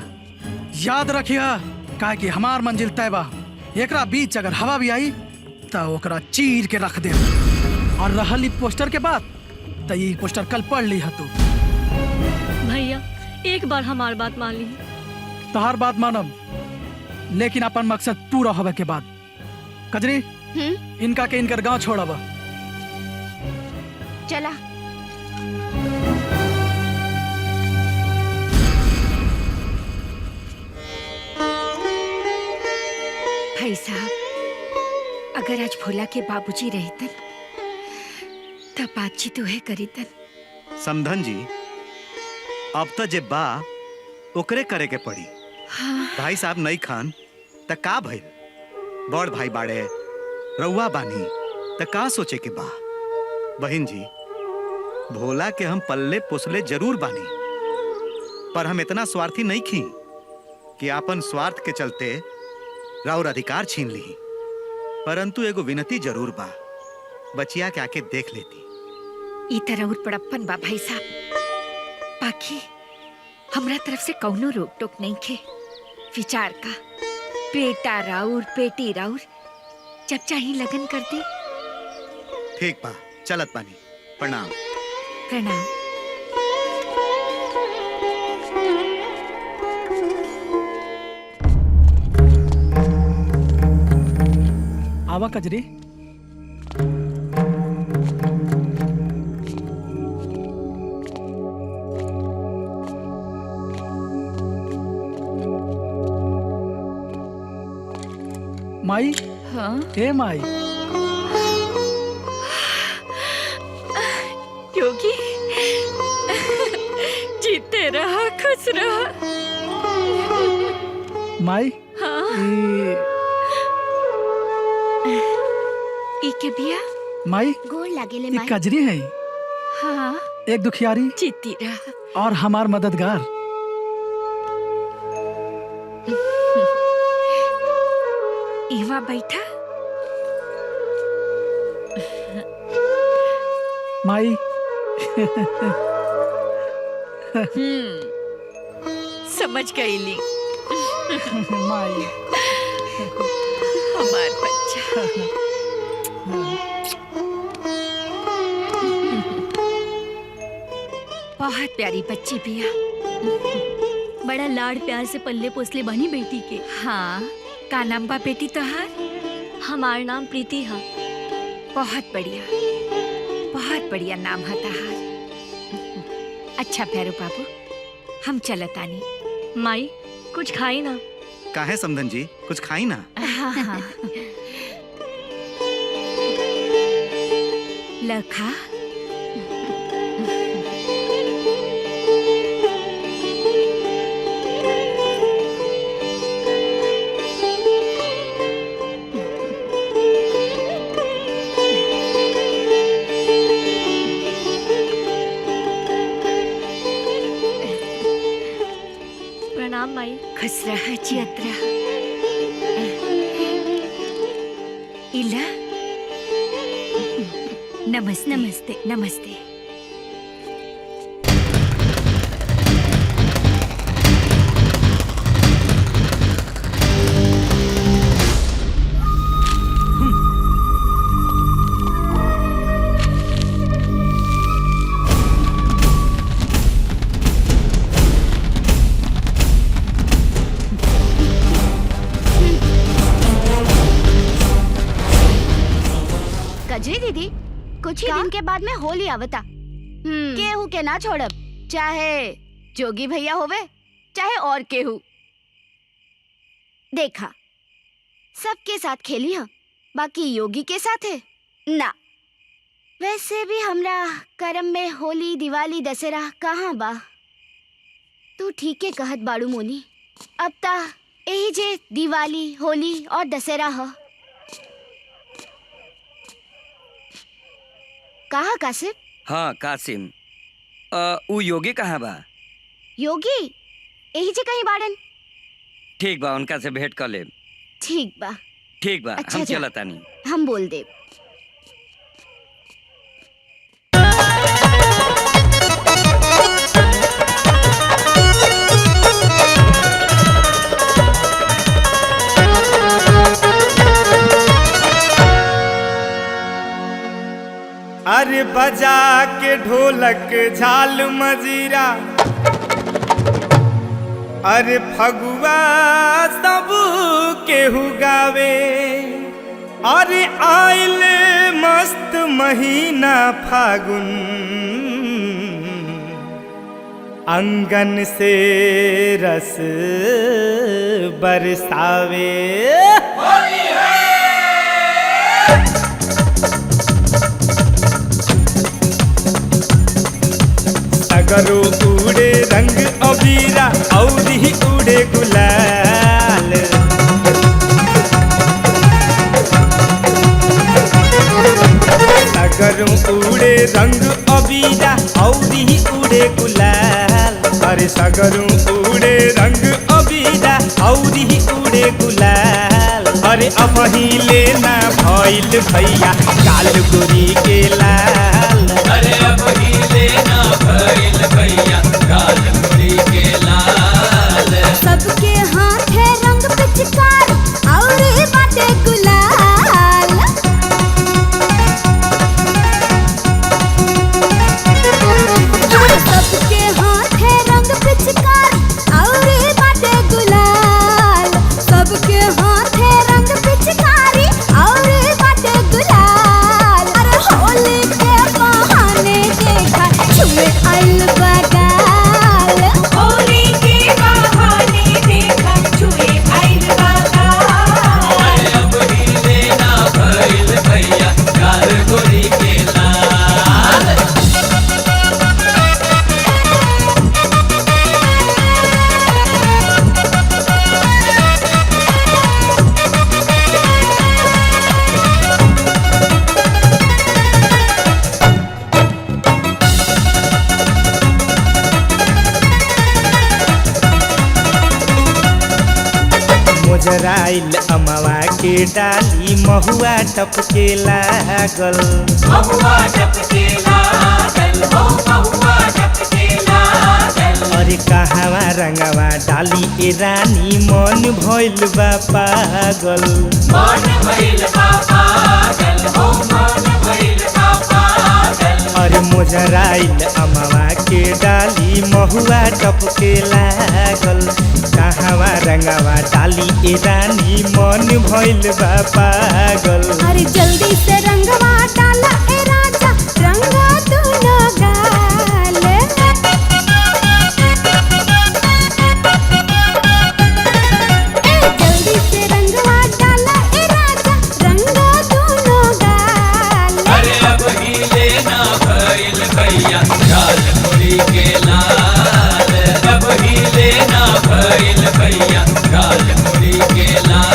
याद रखिया काहे कि हमार मंजिल तय बा। एकरा बीच अगर हवा भी आई तो ओकरा चीर के रख दे। और रहल ई पोस्टर के बात तो ये पोस्टर कल पढ़ ली तू। भैया एक बार हमार बात मान ली। तहार बात मानब, लेकिन अपन मकसद पूरा होवे के बाद। कजरी इनका के इनकर गांव छोड़ब। चला। भाई साहब, अगर आज भोला के बाबूजी रहतन तब बातचीत उहे करीतन। समधन जी, अब तो जे बा ओकरे करे के पड़ी। हाँ। भाई साहब नहीं खान त का भइल? बड़ भाई बाड़े, रउआ बानी त का सोचे के बा? बहन जी, भोला के हम पल्ले पोसले जरूर बानी, पर हम इतना स्वार्थी नहीं खी कि आपन स्वार्थ के चलते राउर अधिकार छीन ली। परंतु एगो विनती जरूर बा, बचिया के आके देख लेती। ई तरह पड़प्पन बा भाई साहब, बाकी हमरा तरफ से कौनो रोक टोक नहीं खे। विचार का बेटा राउर बेटी राउर, जब चाहे लगन कर दे। ठीक बा, चलत बानी। प्रणाम। प्रणाम। आवा कजरी। माई। हाँ? ए माई। योगी जीते रहा, खुश रहा। माई। हाँ? ई के बिया माई गोड़ लागेले एक माई। कजरी है, हाँ एक दुखियारी जीती रहा। और हमार मददगार। इवा बैठा। माई। समझ गई ली। माई। हमार बच्चा। बहुत प्यारी बच्ची बिया। बड़ा लाड प्यार से पल्ले पोसले बनी बेटी के। हाँ, का नाम बा बेटी तोहार? हमार नाम प्रीति है। बहुत बढ़िया, बहुत बढ़िया नाम है तहार। अच्छा भैरू बाबू, हम चलत आनी। माई कुछ खाई ना। काहे समधन जी, कुछ खाई ना। हाँ हाँ। लखा। प्रणाम माई। खुश रह जियत रह। इला। नमस्ते। नमस्ते। नमस्ते। कजरी दीदी, कुछ ही दिन के बाद में होली आवता। केहू के ना छोड़ब, चाहे जोगी भैया होवे चाहे और केहू। देखा, सबके साथ खेली हा, बाकी योगी के साथ है ना। वैसे भी हमरा करम में होली दिवाली दशहरा कहाँ बा। तू ठीक है कहत बाड़ू मोनी, अब ता यही जे दिवाली होली और दशहरा ह। कहा कासिम? हाँ कासिम, उ योगी कहाँ बा? योगी यही जे कहीं बाड़न। ठीक बा, उनका से भेंट कर ले। ठीक बा। ठीक बा, अच्छा हम जा। चलत तानी। हम बोल दे। अरे बजा के ढोलक झाल मजीरा, अरे फगुआ सब केहू गावे। अरे आइल मस्त महीना फागुन, अंगन से रस बरसावे। सगरो उड़े रंग अबीरा और ही उड़े गुलाल। सगरो उड़े रंग अबीरा और ही उड़े गुलाल। अरे सगरो उड़े रंग अबीरा और ही उड़े गुलाल। अरे अब ही लेना भइल भैया काल गोरी के लाल। अरे अब ही लेना भइल भैया काल गोरी के लाल। सबके हाथ है रंग पिचकार और बाटे गुलाल। सबके हाथ है रंग पिचकार और बाटे गुलाल। सबके हाथ है रंग पिचकारी और बाटे गुलाल। अरे होली के बहाने देखा छुए आइल बगाल। होली के बहाने देखा छुए आइल बगाल। अब ही लेना भइल भैया काल गोरी के लाल। मोजराइल अमवा के डाली महुआ टपके लागल। महुआ टपके लागल, हो महुआ टपके लागल। अरे कहवा रंगवा डाली ए रानी मन भइल बा पागल। मन भइल बा पागल, हो मन भइल बा पागल। अरे मोजराइल अमवा के डाली महुआ टपके लागल। कहवा रंगवा डाली ए रानी मन भइल बा पागल। अरे जल्दी से रंगवा डाला ए राजा रंगा दूनो गाल। जल्दी से रंगवा डाला ए राजा रंगा दूनो गाल। अरे अब ही लेना भइल भैया काल गोरी के लाल। अब ही लेना भइल भैया काल गोरी के लाल।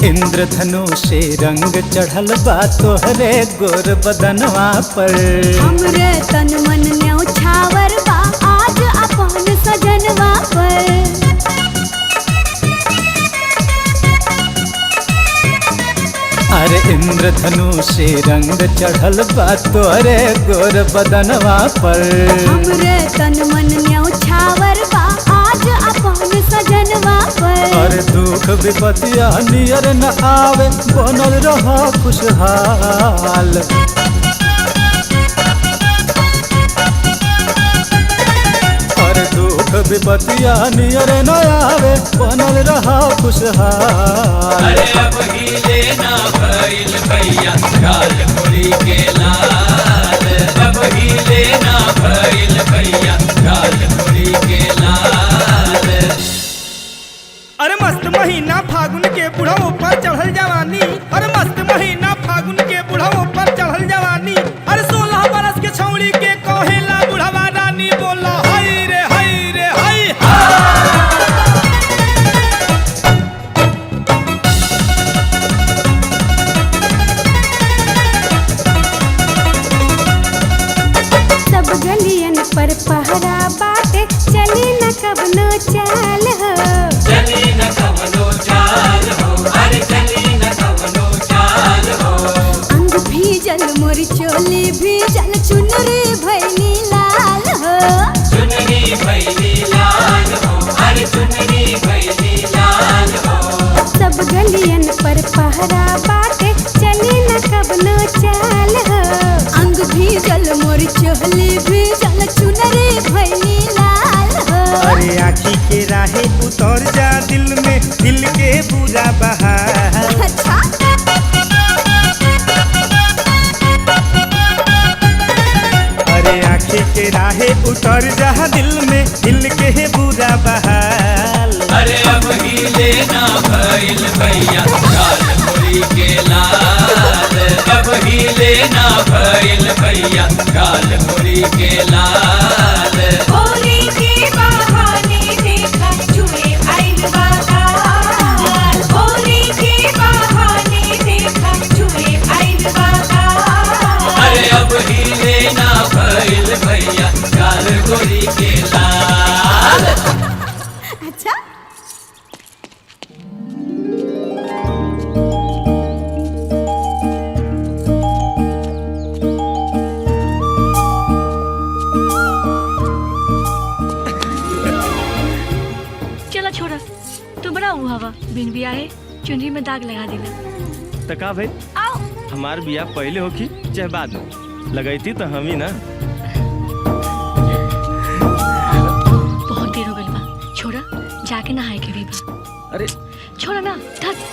इंद्रधनु से रंग चढ़ल बा तोहरे गोर बदनवा पर। हमरे तन मन न्यौछावर बा आज अपन सजनवा पर। अरे इंद्रधनु से रंग चढ़ल बा तोहरे गोर बदनवा पर। हमरे तन मन न्यौछावर बा आज अपन सजनवा पर। अरे दुख विपतिया नियर न आवे बनल रहा खुशहाल। अरे दुख विपतिया नियर न आवे बनल रहा खुशहाल। अरे अब ही लेना भइल भैया काल गोरी के लाल। अब ही लेना भइल भैया काल गोरी के लाल। अरे मस्त महीना फागुन के बुढ़ा ऊपर चढ़ल जवानी। अरे मस्त पहरा बाटे चली न कबनो चाल हो चली न कवनो चाल हो अरे चली न कवनो चाल हो अंग भीजल मोर चोली भीजल चुनरी भैली लाल हो चुनरी भैली लाल हो अरे चुनरी भैली लाल हो सब गलियन पर पहरा बाटे चली न कबनो चाल हो अंग भीजल मोर चोली भीजल चुनरी भैली लाल हो अरे आँखी के राहे उतर जा दिल में दिल के बुरा बहार अच्छा अरे आँखी के राहे उतर जा दिल में दिल के बुरा बहाल अरे अब ही लेना भइल भैया गाल गोरी के लाल अब ही लेना भइल भैया गाल गोरी के लाल होली के बहाने देखा जुए आइल बागाल होली के बहाने देखा जुए आइल बागाल अरे अब ही लेना भइल भैया गाल गोरी के लाल अच्छा चला छोड़ा तू बड़ा हुआ हवा बिन बिया है चुनरी में दाग लगा देला तो का भाई हमार बिया पहले होखी चाहे बाद में लगैती तो हम ही ना। बहुत देर हो गई बा छोड़ा जाके नहाए के भी बा अरे छोड़ा ना धत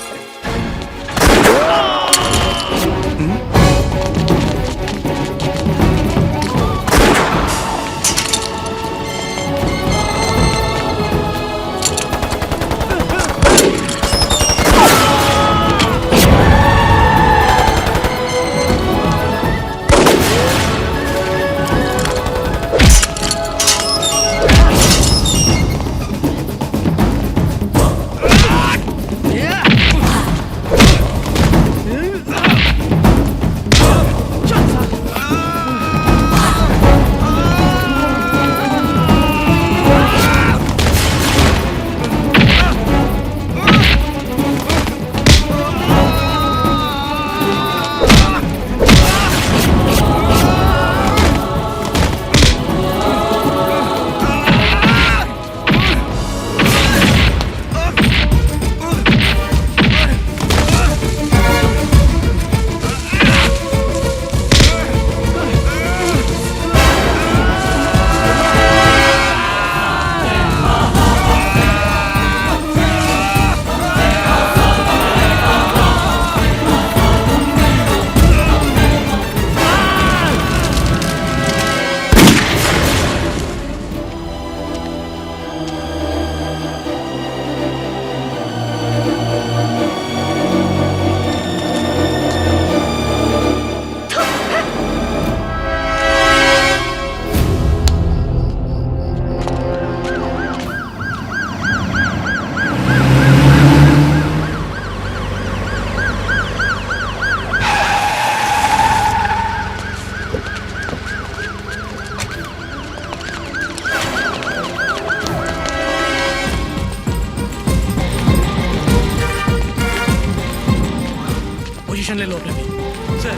पोजीशन ले लो अपने भी। सर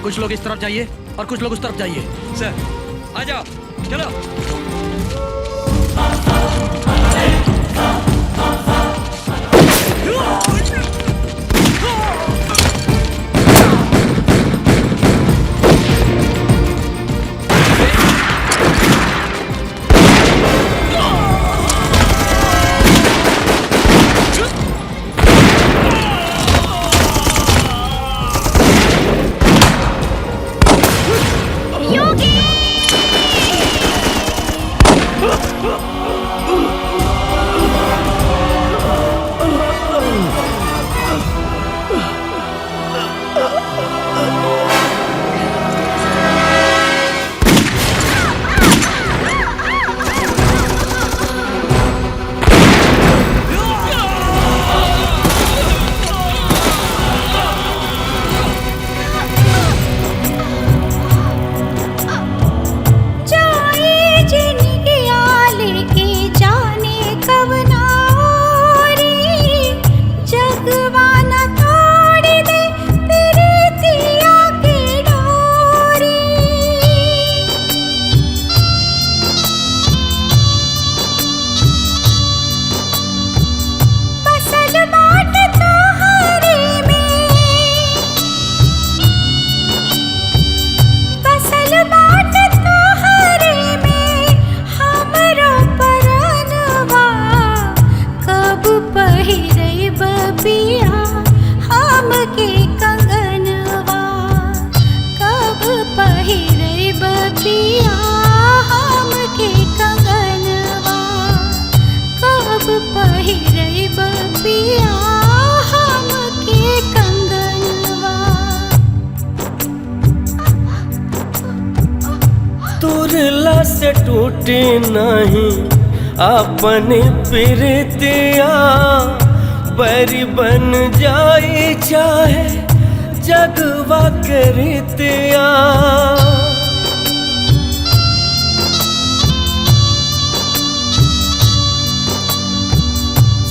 कुछ लोग इस तरफ जाइए और कुछ लोग उस तरफ जाइए। सर आ जाओ चलो। तुरला से टूटी नहीं अपनी प्रीतिया, बैरी बन जाई चाहे जगवा के रीतिया।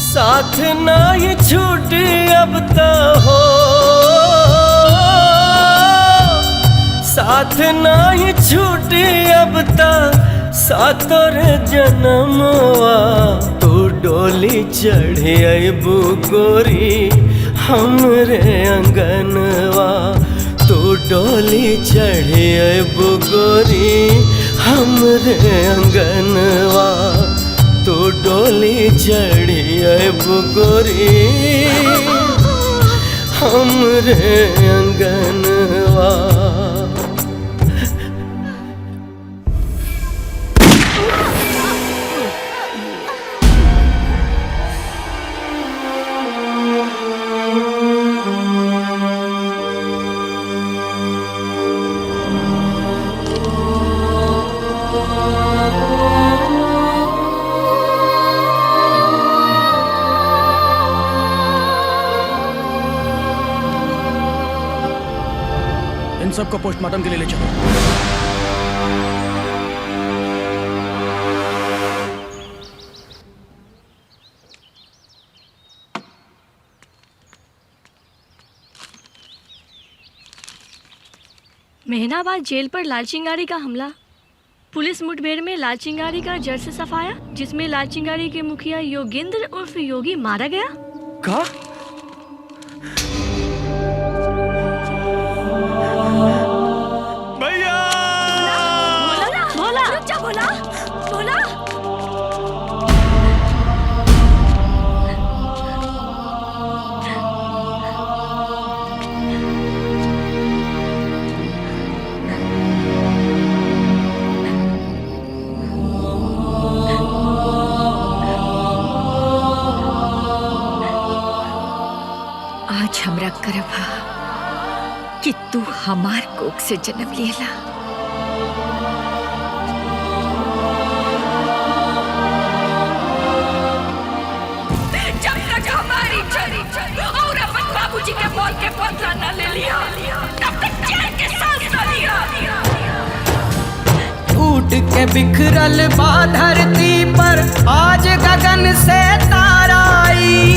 साथ ना ही छूटी अब तो हो, साथ ना ही छूटी अब तो सातोर जन्मवा। तू डोली चढ़ी अबू गोरी हमरे अंगनवा, तू डोली चढ़ी अबू गोरी हमरे अंगनवा, तू डोली चढ़ी अबू गोरी हमरे अंगनवा। इन सबको पोस्टमार्टम के लिए ले चलो। महीनाबाद जेल पर लाल चिंगारी का हमला। पुलिस मुठभेड़ में लाल चिंगारी का जड़ से सफाया, जिसमें लाल चिंगारी के मुखिया योगेंद्र उर्फ योगी मारा गया। का? भोला, रुक जा भोला, भोला। आज हमरा करवा कि तू हमार कोख से जन्म लेला। जब तक हमारी चली और अपन बाबूजी के मौत के बदला न ले लिया, तब तक जेल के सांस न लिया। टूट के बिखरल बा धरती पर आज गगन से तारा आई,